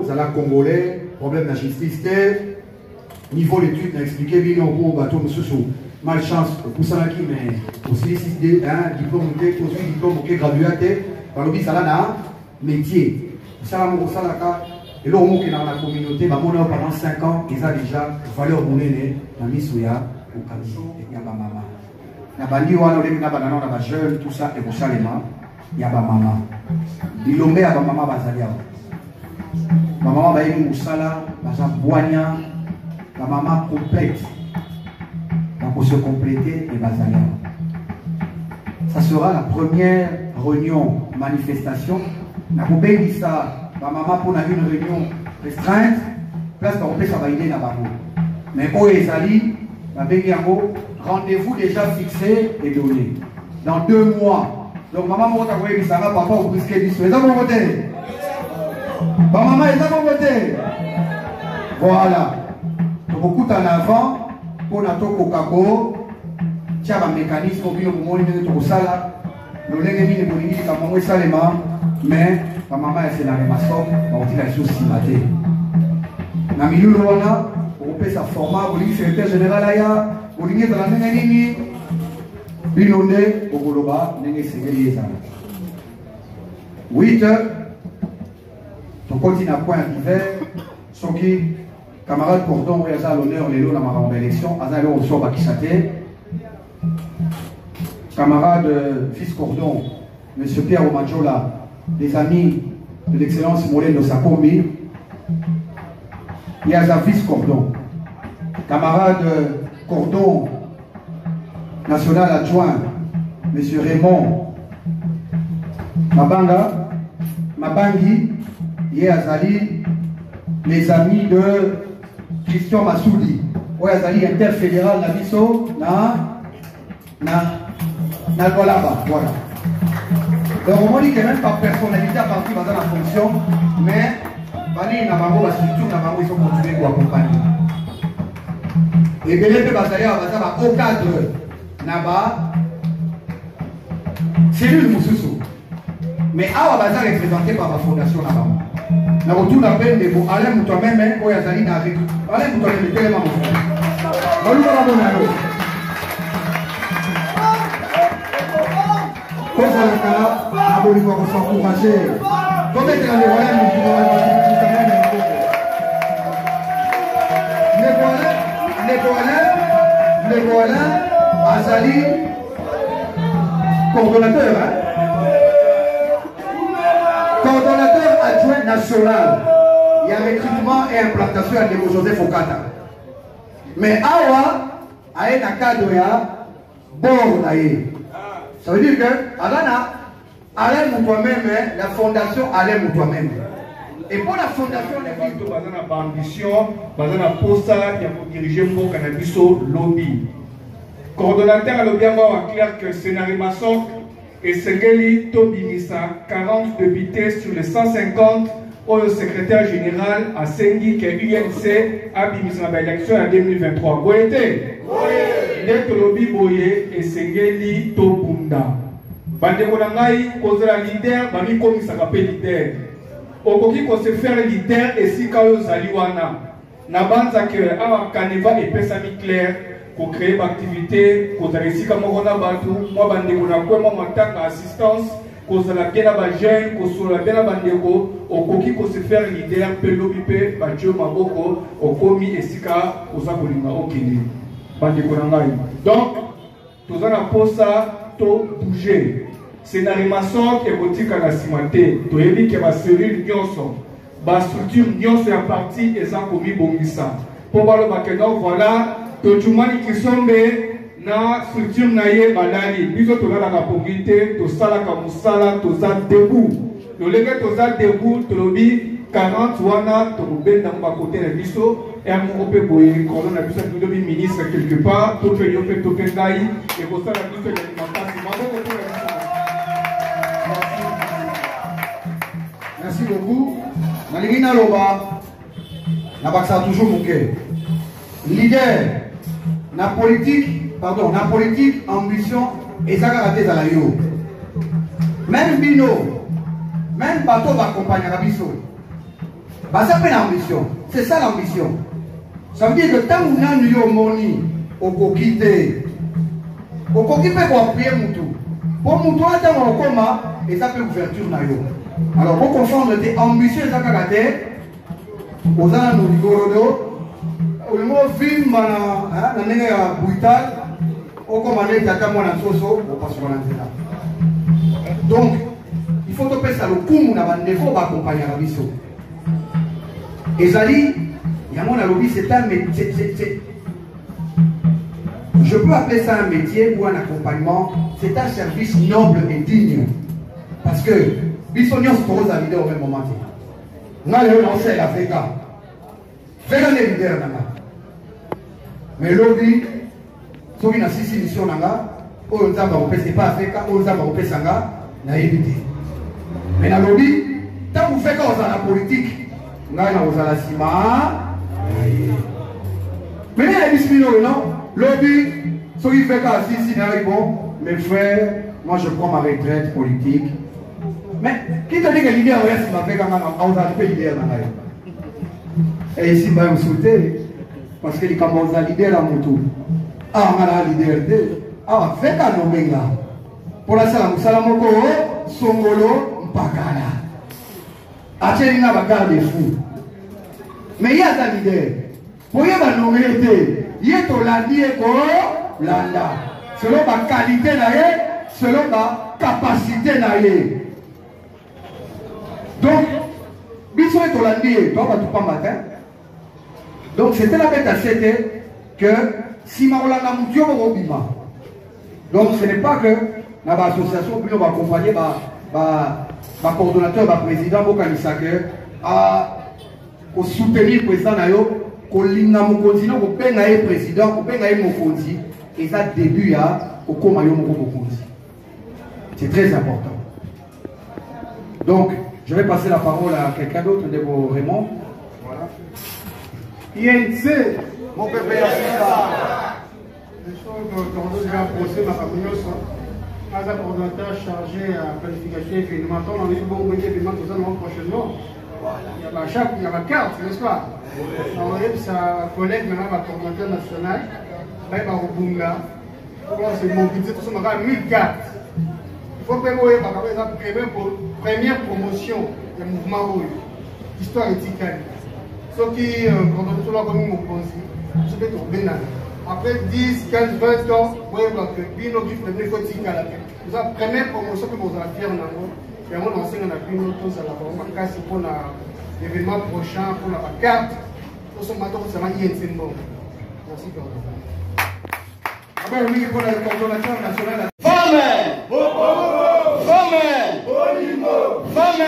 Zala Congolais, problème de justice, niveau d'études, on a expliqué, malchance, pour ça, mais aussi diplôme, gradué, ça là, métier. Ça là, et là, on est dans la communauté, pendant 5 ans, ils ont déjà valeur monnaie, dans Missouya, au Kamisho, et Yabamama. Nabandi, on a jeune, tout ça, et pour ça, les mains. Yaba mama bilombe ya mama bazali awa mama bayi musala baza boigna la mama complète pour se compléter et bazali awa. Ça sera la première réunion manifestation na kobengi ça ba mama pour une réunion restreinte place pour peut ça va aider na bango mais o ezali ba bengi yango rendez-vous déjà fixé et donné dans 2 mois. Donc maman m'a dit que ça va papa au risque de souhaiter. Vous voter. Maman est à voter. Voilà. Donc beaucoup en avant pour notre Coca-Cola. Tiens un mécanisme pour bien vous montrer tout ça là. Nous l'avons mis pour dire que maman est salement, mais maman est dans les maçons. On dit la chose si maté. Na milieu là, on peut sa format. Vous dites secrétaire général là, vous dites dans la ligne. Binonde, Ogoloba, Nene Segeli Ezana. 8 heures, ton continent point d'hiver, son qui, camarade Cordon, et à l'honneur, les lots dans ma élection, à l'heure au sort Bakisate, camarade fils Cordon, monsieur Pierre Omadjola, des amis de l'excellence Molène de Sakombi, il y a un fils Cordon, camarade Cordon, national adjoint, M. Raymond Mabanga, Mabangi, Azali, les amis de Christian Massoudi, Azali interfédéral Nabiso, na Golaba, voilà. Donc on dit que même par personnalité à partir de la fonction, mais Bali n'a pas de structure, n'a pas de continuer pour accompagner. Et bien les Bazali au cadre. Naba, c'est lui le Moussoussou. Mais Awa Baza est représenté par la fondation Naba. Nous retourne à peine de vous, allez toi-même, quand il y a Zali Narik. Allez toi-même, tellement mon frère. Allez toi-même, quand ça le cas, on va s'encourager. Comment est-ce que les Royaumes les voilà, Azali, coordonnateur, coordonnateur adjoint national. Il y a recrutement et implantation à Demo Joseph Okata. Mais Awa, a un cadre bon d'ailleurs. Ça veut dire que Alana, allez pour toi-même, la fondation allez pour toi-même. Et pour la fondation, on a ambition, on a poste pour diriger pour cannabis lobby. Coordonnateur à l'Obiamo a clair que scénario maçon et Sengeli Tobimisa, 40 députés sur les 150, au secrétaire général à Sengi, qui est UNC, a Bimisa dans l'élection en 2023. Vous voyez? Net lobby boye et Sengeli Tobunda. Bandekonangai, cause la leader, Bami Komi Sakape leader. Okoki ko se faire leader et si Kayo Zaliwana. Nabanza que Awa Kaneva et Pesami clair. Pour créer une activité, pour réussir comme on a battu, moi, je suis assistance, kozala bien ba jeune kosola bien ba ndeko okoki ko se faire leader pe lobi pe ba dio maboko okomi esika oza kolinga okende bandeko na ngai. Donc tozana posa to bouger scénario maçon ke botika na simate to yebi ke ba cellule nyonso ba structure nyonso ya parti eza komi bongisa po balo ba ke donc voilà to tumani kisombe na structure na ye balali biso tolalaka pongi te tosalaka mosala toza debout lolenge toza debout tolobi 40 wana tokobenda bakote na biso ere moko mpe boye kolo na biso tolobi ministre quelque part to mpe yo mpe to mpe ngai ekosala biso ya makasi maboko to ya biso. Merci beaucoup. Nalingi naloba nabakisa toujours moke leader na politique, pardon, na politique, ambition, et ça va être à la yo. Même Bino, même bateau va accompagner la biso. Bah, ça fait l'ambition. C'est ça l'ambition. Ça veut dire que tant qu'on a yo moni, au kokite pour appuyer Moutou. Pour Moutou, attends, on coma, et ça fait ouverture na yo. Alors, pour confondre tes ambitions et ça va être, aux ans, nous rigolo. Au niveau film, na ndenge ya brutal, okomane tata mwana soso, opaswa na nzela. Donc, il faut que ça le coup na bandefo ba accompagner la biso. Ezali, ya mona lobby c'est un métier, je peux appeler ça un métier ou un accompagnement, c'est un service noble et digne. Parce que biso nyos pose la vidéo au même moment. Nga le lancer l'Africa. Fais les leaders nanga. Mais lobby, so qui na sisi mission nanga, o nzamba opese pas Africa, o nzamba opese nga na éviter. Mais na lobby, tant vous faites dans la politique, nga na ozala sima. Mais les bismillah non, lobby, so qui fait ka sisi na bon, mes frères, moi je prends ma retraite politique. Mais qui te dit que l'idée reste ma fait quand on a fait l'idée nanga. Et ici bah vous souhaitez parce que les Camerounais leader à Moutou. Ah, on a leader de. Ah, fait un nommé là. Pour la salam, salamoko, songolo, mpakala. Acheli na bakar des fous. Mais il y a un leader. Pour y avoir nommé, il y a tout lundi et quoi? Landa. Selon ma qualité naïe, selon ma capacité naïe. Donc, biso est au lundi, toi, tu pas matin. Donc c'était la bête à 7 que si Marolanda Moutio au Bima. Donc ce n'est pas que dans l'association puis on va accompagner ma coordonnateur, ma président Bokanisake à soutenir le président Nayo, qu'on linga mokonzi, qu'on penga président, qu'on penga mokonzi, et ça début à au Komayo mokonzi. C'est très important. Donc je vais passer la parole à quelqu'un d'autre de vos Raymond. Voilà. INC, mon pépé Africa. Je suis un procès, ma famille, un coordonnateur chargé à planification événement. On a eu bon événement tout ça prochainement. Il y a ma chape, il y a ma carte, n'est-ce pas? On a eu sa collègue, maintenant, ma coordonnateur national, ma Rubunga. C'est mon budget, tout ça, on a 1000 cartes. Il faut que vous ayez la première promotion du mouvement Histoire éthique. Ce qui condamne tout le monde au c'est bien. Après 10, 15, 20 ans, vous voyez que Bino qui fait des photos à la tête. C'est la première promotion que vous allez faire. Et on enseigne à Bino tous à la fois. C'est pour l'événement prochain, pour la carte. Pour ce matin, ça va y être un bon. Merci pour national. Femme! Femme!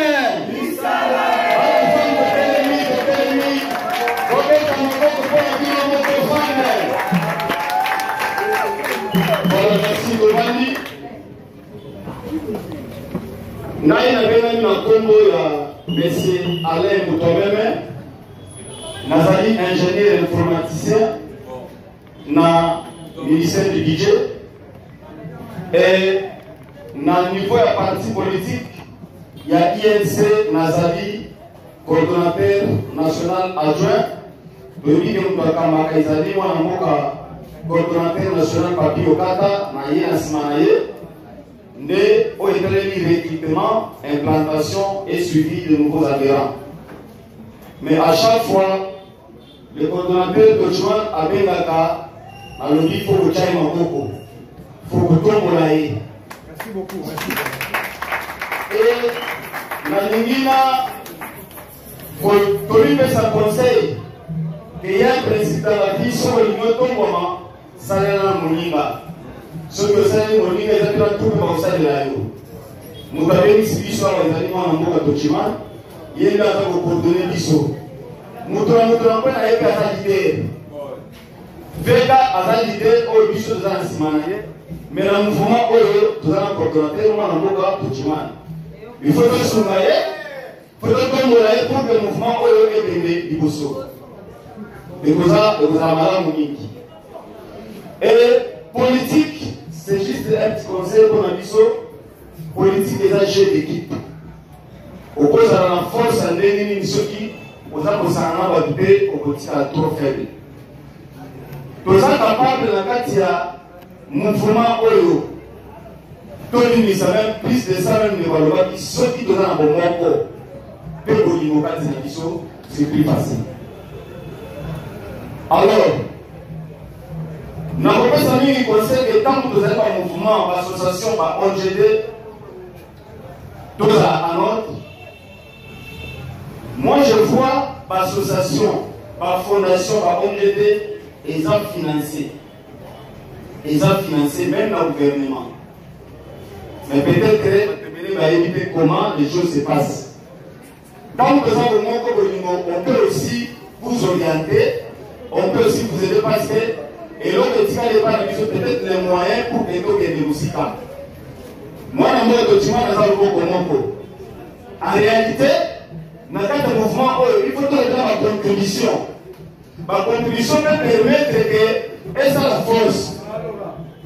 Naïna Benani na Congo ya monsieur Alain Moutomeme, nazali ingénieur informaticien na ministère du budget et na niveau ya parti politique ya INC nazali coordonnateur national adjoint lobi ke mutu akamaka ezali mwana mboka coordonnateur national papi okata na ye na nsima na ye Né au rééquipement, implantation et suivi de nouveaux adhérents. Mais à chaque fois, le coordonnateur de Juan Abengaka a le dit pour le Tchaï Mangoko. Il faut que tout le monde aille. Merci beaucoup. Merci. Et la Ningina, pour sa conseil, qu'il y a un principe dans la vie sur le niveau de moment, ça n'est pas mon Ninga. Ce que ça n'est pas mon Ninga, c'est que tout le monde sait de la vie. Nous avons une situation dans les aliments en Moka Tochiman, il y a une coordonnée biso. Nous avons pas avec la idée. Vega a l'idée au biso de la Simanaye, mais le mouvement nous avons coordonné en Moka Tochiman. Il faut que nous soyons pour que le mouvement est bien dibosso. Et vous avez et politique, c'est juste un petit conseil qu'on a dit. Politique des agents d'équipe. Au cause de la force en déni, ceux qui vous avez au politique trop faible. Vous êtes capable de la carte, il y a mouvement Oyo. Tout le monde même plus de ça, même les Walois qui ceux qui donnent un bon mot. C'est plus facile. Alors, nous avons besoin du conseil que tant que vous êtes en mouvement, en association, en ONGD, tout ça en ordre. Moi, je vois l'association, la fondation, la ONGD, ils ont financé. Ils ont financé même le gouvernement. Mais peut-être que va éviter comment les choses se passent. Dans le besoin de mon on peut aussi vous orienter, on peut aussi vous aider parce que, et l'autre petit cas n'est pas peut-être les moyens pour que vous ayez des aussi pas. Moi, je suis en réalité, dans le mouvement, il faut donner ma contribution. Ma contribution me permettre que, et ça la force.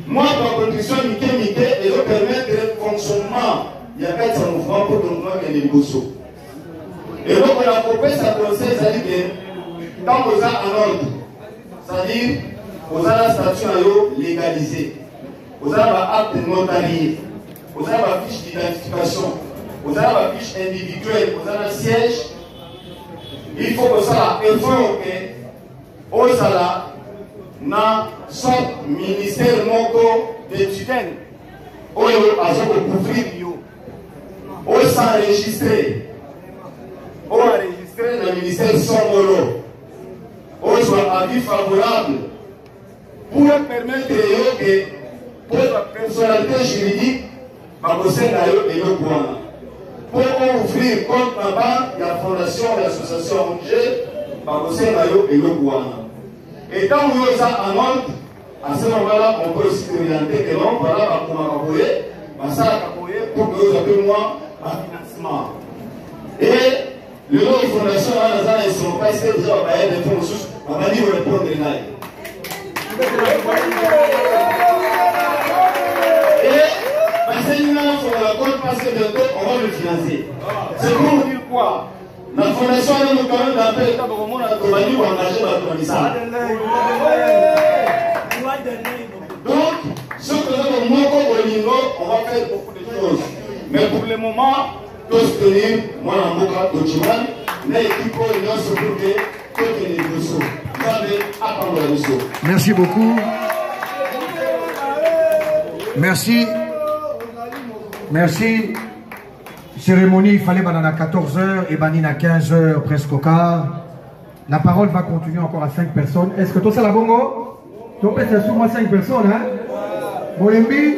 Moi, ma contribution, et ça permettre le fonctionnement. Il y a quatre mouvements pour que le mouvement ait des bossos. Et donc, on a proposé sa conseil, c'est-à-dire que quand vous êtes en ordre, c'est-à-dire vous avez la statut légalisée, vous avez l'acte notarié, vous avez la fiche d'identification, vous avez la fiche individuelle, vous avez le siège, il faut que ça effort que au sala na son ministère moko de tutelle, au couvrir au s'enregistrer. On a enregistré le ministère Songolo. On soit avis favorable pour permettre que pour la personnalité juridique, pour ouvrir compte en banque, la fondation et l'association ONG, et quand vous êtes en ordre, à ce moment-là, on peut aussi orienter que non, voilà, pour que vous ayez moins un financement. Et le nom de fondation, ils ne sont pas ici, ils ont des fonds ressources, on va dire répondre les naïs. Et, parce que bientôt, on va le financer. C'est pour vous dire quoi? La fondation, elle nous permet d'appeler quand on a trouvé ou engagé dans le ministère. Donc, ce que nous avons, on va faire beaucoup de choses. Mais pour le moment, soutenir moi en Moka Tochiman, l'équipe Union Sécurité, que les dossiers. Vous allez attendre le dossier. Merci beaucoup. Merci. Merci. Cérémonie, il fallait banana à 14h et banine à 15h presque au quart. La parole va continuer encore à 5 personnes. Est-ce que tout ça la bongo? Tu peux faire sur moi 5 personnes, hein? Bolembi?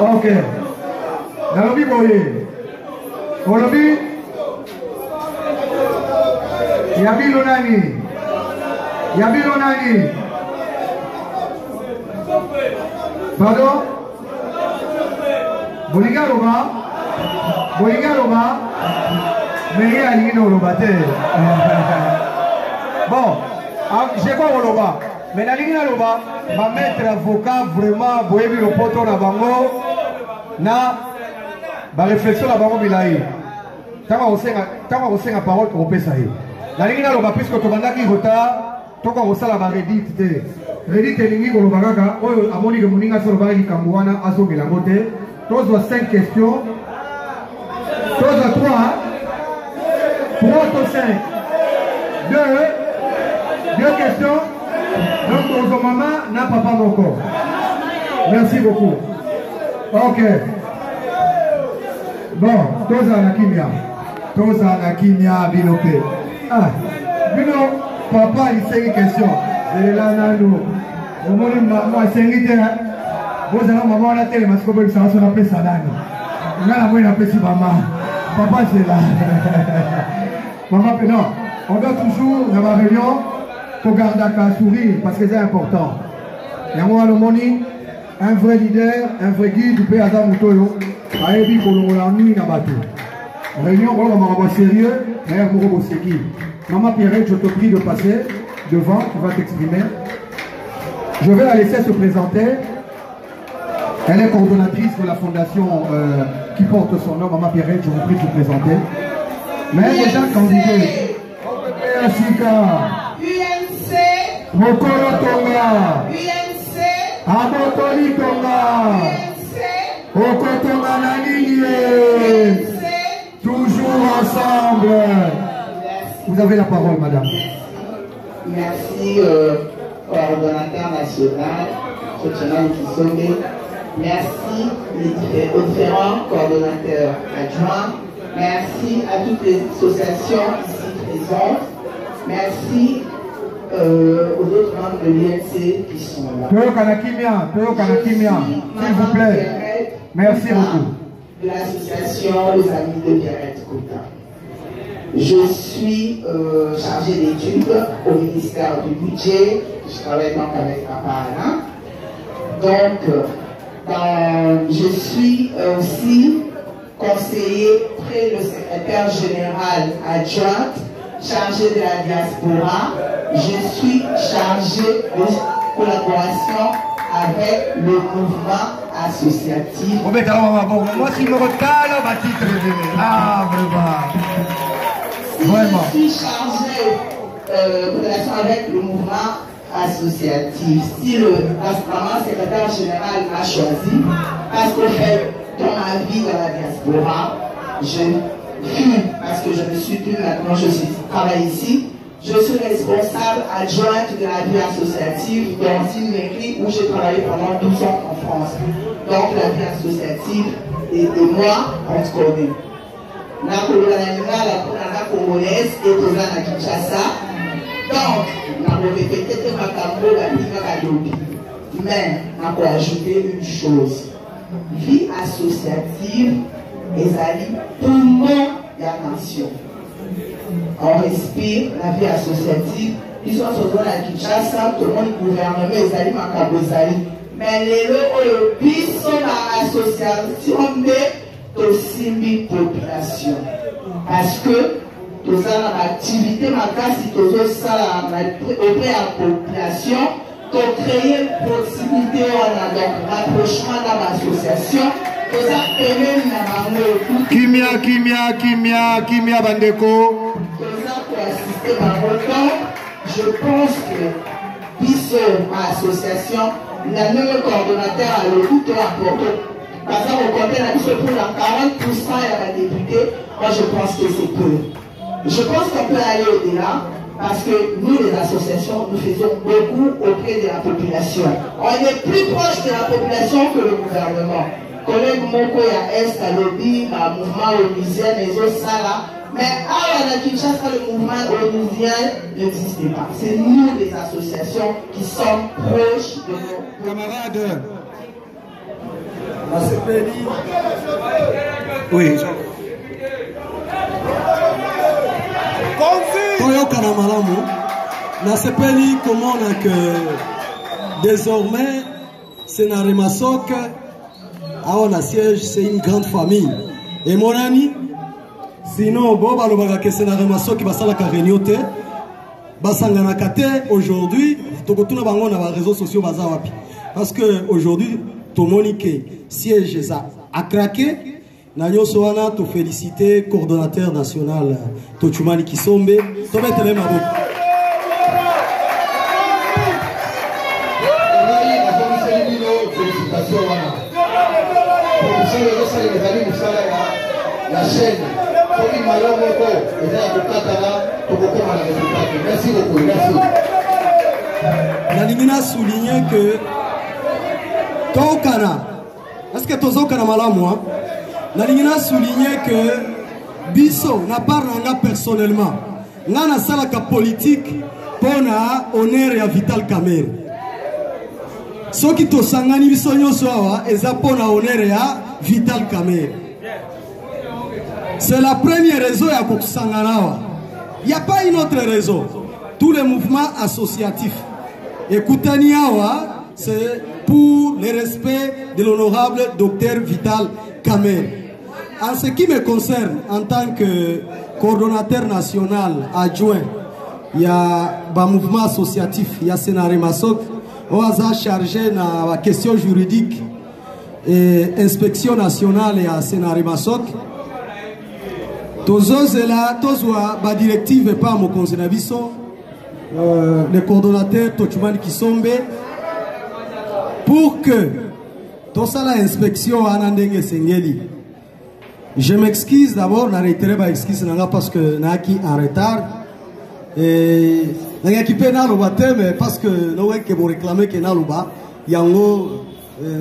Ok. Nalobi boye. Olobi? Yabilo nani? Yabilo nani? Pardon? Bolinga Loba? Bolinga Loba? Mais il y a une Loba. Bon, j'ai pas Loba. Mais la ligne Loba va mettre avocat vraiment boyebi le poto na bango na ba réflexion na bango bilaï. Tant on sait la parole qu'on peut ça. La ligne Loba puisque tu vas qui retard, toi on sait la redite. Redi telingi kolobakaka oyo amoni ke moninga solo ba likambo wana azongela ngote. Tozwa 5 questions. Tozwa 3 to 5. 2 questions. Donc tozwa maman na papa moko. Merci beaucoup. Ok. Bon, toza na kimia. Toza na kimia binope. Ah, bino papa il fait une question. Là nando. Au moins maman c'est vous allez maman la télé, parce que vous savez son appel salade. On a la moyenne appel si maman. Papa c'est là. Maman, non. On doit toujours, dans ma réunion, pour garder un sourire, parce que c'est important. Il y a moi le money, un vrai leader, un vrai guide, du pays à Zamutoyo, à Ebi Kolongola nuit dans bateau. Réunion, on va sérieux, mais on va qui. Maman Pierrette, je te prie de passer devant, tu vas t'exprimer. Je vais la laisser se présenter. Elle est coordonnatrice de la fondation qui porte son nom, Maman Pierrette, je vous prie de vous présenter. Mais déjà candidé. UNC. Mokolo Tonga. UNC. Amokoli Tonga. UNC. Okotonga Nanini. Toujours ensemble. Vous avez la parole, madame. Merci, coordonnateur national, Sotiana Kisonde. Merci aux différents coordonnateurs adjoints. Merci à toutes les associations ici présentes. Merci aux autres membres de l'INC qui sont là. S'il vous plaît. Merci beaucoup. De l'association Les Amis de Pierrette Kouta. Je suis chargée d'études au ministère du Budget. Je travaille donc avec Papa Alain. Donc, je suis aussi conseiller près le secrétaire général adjointe, chargé de la diaspora. Je suis chargée de collaboration avec le mouvement associatif. Moi, si me retale, on va titre. Ah, vraiment. Je suis chargée de relation avec le mouvement associatif. Si le secrétaire général m'a choisi, parce qu'en fait, dans ma vie dans la diaspora, je fume parce que je me suis tue, maintenant je travaille ici. Je suis responsable adjointe de la vie associative dans une mairie où j'ai travaillé pendant 12 ans en France. Donc la vie associative et moi, on se connaît. La congolaise et à Kinshasa. Donc, on a répété que ma cambo mais on peut ajouter une chose. Vie associative, les alliés, tout le monde y a nation. On respire la vie associative. Ils sont sur la Kinshasa, tout le monde gouvernement, les alliés, ma cambo, les alliés. Mais les lots, ils sont dans l'association de Simbi population. Parce que tout ça dans l'activité, ma casse, tout ça auprès de la population, pour créer une proximité, on a donc rapprochement dans l'association. Tout ça Kimia, Bandeko. Tout ça pour assister par autant, je pense que Bissot, ma association, la même coordonnateur à l'autre important. Parce qu'on compte la mission pour la 40% et la députée, moi je pense que c'est peu. Je pense qu'on peut aller au-delà parce que nous, les associations, nous faisons beaucoup auprès de la population. On est plus proche de la population que le gouvernement. Collègue Moko, il y a Est, à Lobby, le mouvement onusien, les autres, ça là. Mais à la Kinshasa, le mouvement onusien n'existait pas. C'est nous, les associations, qui sommes proches de nos camarades. Oui. Nasepeli comment que désormais Sénaré Masok a siège, c'est une grande famille. Et mon ami, sinon bon balobaka que Sénaré Masok va sala karignote, basangana kate aujourd'hui, tokotuna bango na réseaux sociaux bazawapi. Parce que aujourd'hui tout le monde qui siège a craqué. Nanyo Soana, te féliciter, coordonnateur national Tochumani Kisombe. mosala ezosala ezali mosala ya chaîne soki malo moko eza ya kokatana tokokoma na résultat. Merci beaucoup. Merci. nalingi nasouligne que tokana parce que tozokana malamu nalingi nasouligne que biso na part na nga personnellement nga nasalaka politique mpona honneur ya Vital Kamerhe. Soki tosangani biso nyonso awa eza mpona honneur ya Vital Kamerhe. C'est la première raison ya kokusangana awa. Il n'y a pas une autre raison. Tous les mouvements associatifs Ekutani awa, c'est pour le respect de l'honorable docteur Vital Kamerhe. En ce qui me concerne, en tant que coordonnateur national adjoint, il y a un mouvement associatif, il y a Sénaré Masok, on a chargé dans la question juridique et inspection nationale et à Sénaré Masok. Tous là, tous la directive et pas mon conseil le coordonnateur Tochumani Kisombe pour que tout ça l'inspection Anandenge Sengeli. Je m'excuse d'abord, n'arrêterai pas excuse parce que Naki en retard et Naki pena lobaté mais parce que nous avons réclamé que Naluba Yango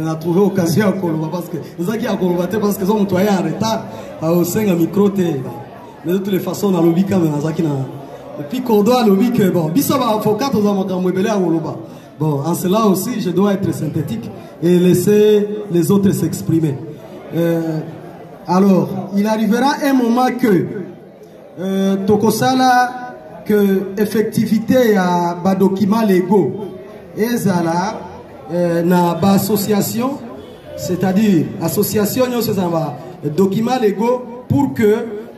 a trouvé occasion à Koloba parce que nous avons Kolobaté parce que nous sommes en retard au sein de micro mais de toutes les façons dans le week-end et puis qu'on doit le week bon bisaba avocat aux avocats à Woloba. Bon en cela aussi je dois être synthétique et laisser les autres s'exprimer. Alors il arrivera un moment que Tokosala que effectivité à bas documents légaux et zala na ba association c'est-à-dire association documents légaux pour que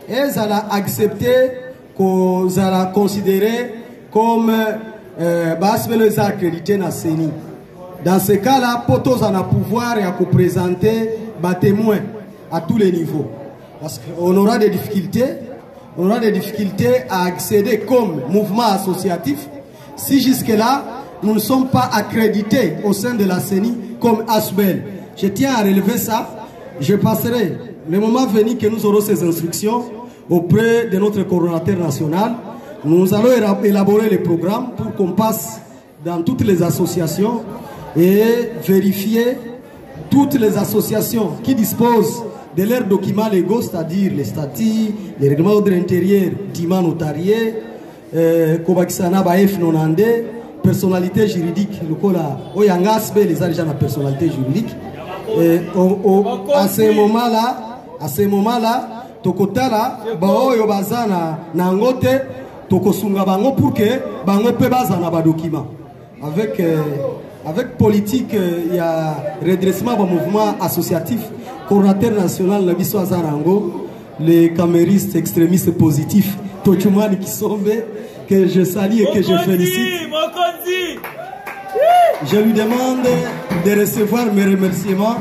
elles allaient accepter qu'on allait considérer comme les accrédités dans CENI. Dans ce cas-là, potos en a pouvoir et à présenter des témoins à tous les niveaux. Parce qu'on aura des difficultés, à accéder comme mouvement associatif si jusque-là nous ne sommes pas accrédités au sein de la CENI comme ASBEL. Je tiens à relever ça. Je passerai le moment venu que nous aurons ces instructions auprès de notre coordonnateur national. Nous allons élaborer les programmes pour qu'on passe dans toutes les associations et vérifier toutes les associations qui disposent de leurs documents légaux, c'est-à-dire les statuts, les règlements d'ordre intérieur, dima notarié, Kobaksana Baef Nonande, personnalité juridique, le Kola Oyangasbe, les agents de personnalité juridique. À ce moment-là, Tokotala, Bao Yobazana, Nangote, Tokosunga Bango pour que Bango Pebazana Badokima. Avec politique, il y a redressement du mouvement associatif, coordonnateur national, Nabiso Azarango, les caméristes extrémistes positifs, Tochumani Kisombe, que je salue et que je félicite. Je lui demande de recevoir mes remerciements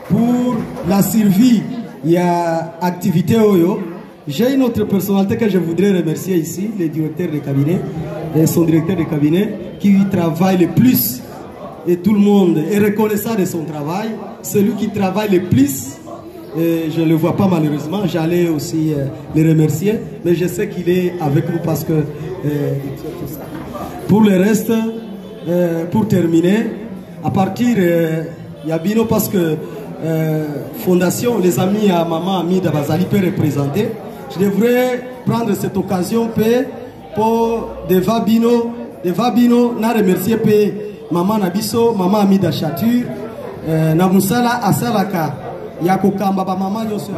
pour la survie. Il y a activité Oyo. J'ai une autre personnalité que je voudrais remercier ici, le directeur de cabinet, et son directeur de cabinet, qui travaille le plus. Et tout le monde est reconnaissant de son travail. Celui qui travaille le plus, je ne le vois pas malheureusement, j'allais aussi le remercier, mais je sais qu'il est avec nous parce que... pour le reste, pour terminer, à partir Yabino, parce que Fondation, les amis à Maman Amida Bazali peut représenter, je devrais prendre cette occasion pour Deva Bino, n'a remercié Maman Nabiso, Maman Amida Chatur, Namusala Asalaka, Yako Kamba, Maman Yosu.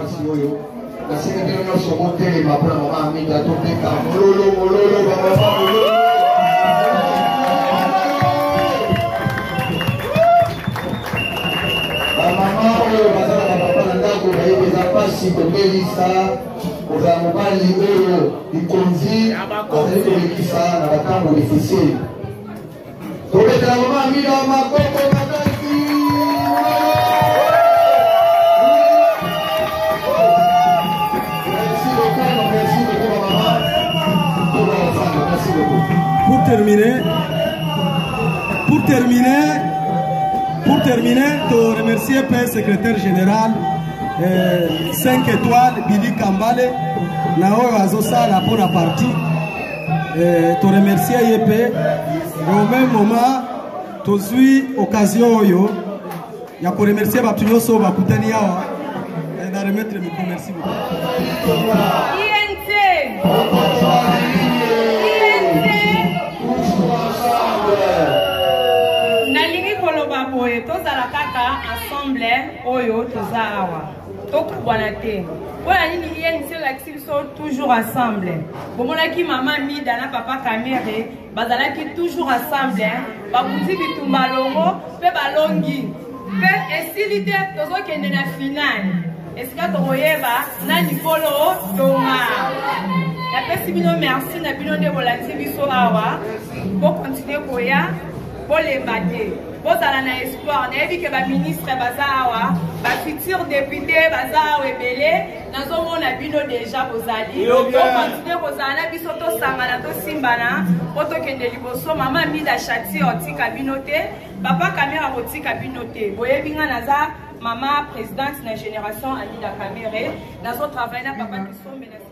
Pour terminer, je remercie le secrétaire général 5 étoiles Billy Kambale na oyo azosala pour la partie to remercier YP au même moment tozwi occasion oyo ya ko remercier batu nyonso bakutani yawa na remettre micro. Merci beaucoup. Nalingi koloba boye tozala kaka ensemble oyo tozawa tokubwana te voilà nini INC lakisi biso toujours ensemble bomonaki mama Mida na papa Kamere bazalaki toujours ensemble babuti bitumba longo pe balongi pe esili te tozokende na finale esika tokoyeba nani polo tonga napesi bino merci na bino nde bolakisi biso awa bokontinue koya bolemba te bozala na espoir nayebi ke baministre baza awa bafutur député baza awa ebele nazomona bino deja bozali tokontinue kozala na biso tosangana tosimbana po tokende liboso mama Mida Chati otika bino te papa Kamera kotika bino te boyebi nga naza Maman, présidente de la génération Anida Kamere, dans son travail,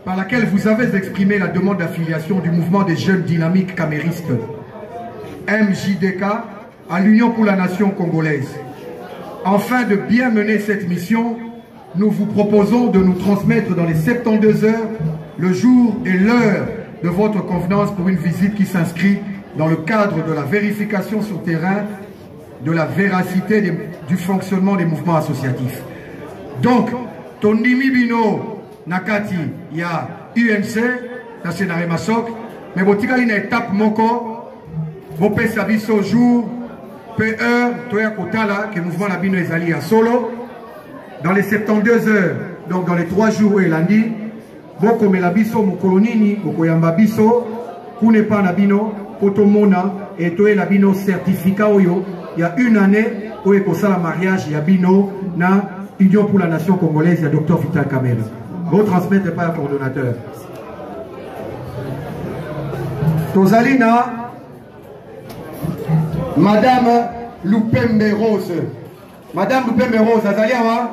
par laquelle vous avez exprimé la demande d'affiliation du mouvement des jeunes dynamiques caméristes, MJDK, à l'Union pour la nation congolaise. Afin de bien mener cette mission, nous vous proposons de nous transmettre dans les 72 heures le jour et l'heure de votre convenance pour une visite qui s'inscrit dans le cadre de la vérification sur terrain de la véracité du fonctionnement des mouvements associatifs. Donc, Tondimi Bino Nakati, il y a UNC, National Masok, mais vous avez une étape moko, vous pouvez savoir ce jour, peu heure, Toya Kotala, que le mouvement Nabino est allié à solo, dans les 72 heures, donc dans les 3 jours et lundi, vous comme la biso, Mokolonini, Mokoyamba biso, Kunepa Nabino, Potomona, et Toya Nabino certificat Oyo. Il y a une année où il y a un mariage, il y a Bino, na Union pour la nation congolaise, il y a Dr Vital Kamere. Vous transmettez pas un coordonnateur. Tozalina, Madame Lupembe Rose. Madame Lupembe Rose, Azaliawa.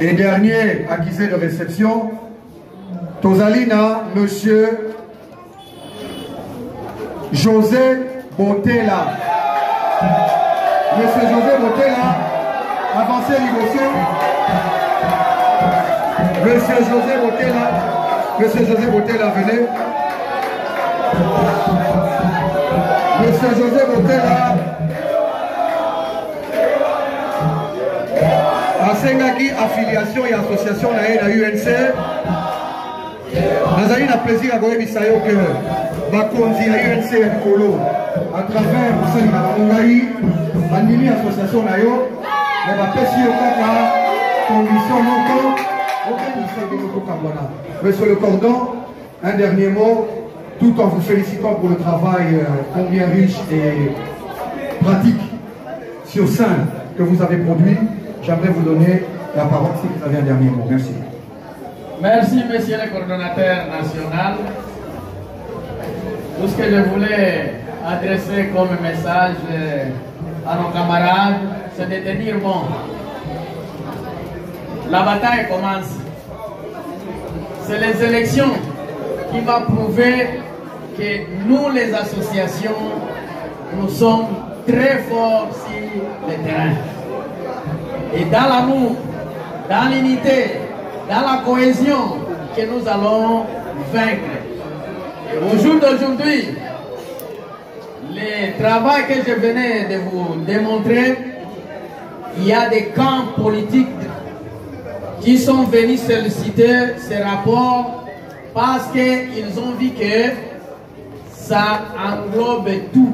Et dernier accusé de réception, Tozalina, Monsieur José Botella. Monsieur José Botella, avancez Liboso. Monsieur José Botella, venez. Monsieur José Botella. Asengaki affiliation et association na UNC. Nous avons le plaisir à goyer bisayo que bakonzi à UNC et Kolo à travers Moussani Mamungaï, Bandini association nayo, mais va pêcher au cas condition non Monsieur le Cordon, un dernier mot, tout en vous félicitant pour le travail combien riche et pratique sur scène que vous avez produit. J'aimerais vous donner la parole si vous avez un dernier mot. Merci. Merci, monsieur le coordonnateur national. Tout ce que je voulais adresser comme message à nos camarades, c'est de tenir bon. La bataille commence. C'est les élections qui vont prouver que nous, les associations, nous sommes très forts sur le terrain. Et dans l'amour, dans l'unité, dans la cohésion, que nous allons vaincre. Et au jour d'aujourd'hui, le travail que je venais de vous démontrer, il y a des camps politiques qui sont venus solliciter ces rapports parce qu'ils ont vu que ça englobe tout.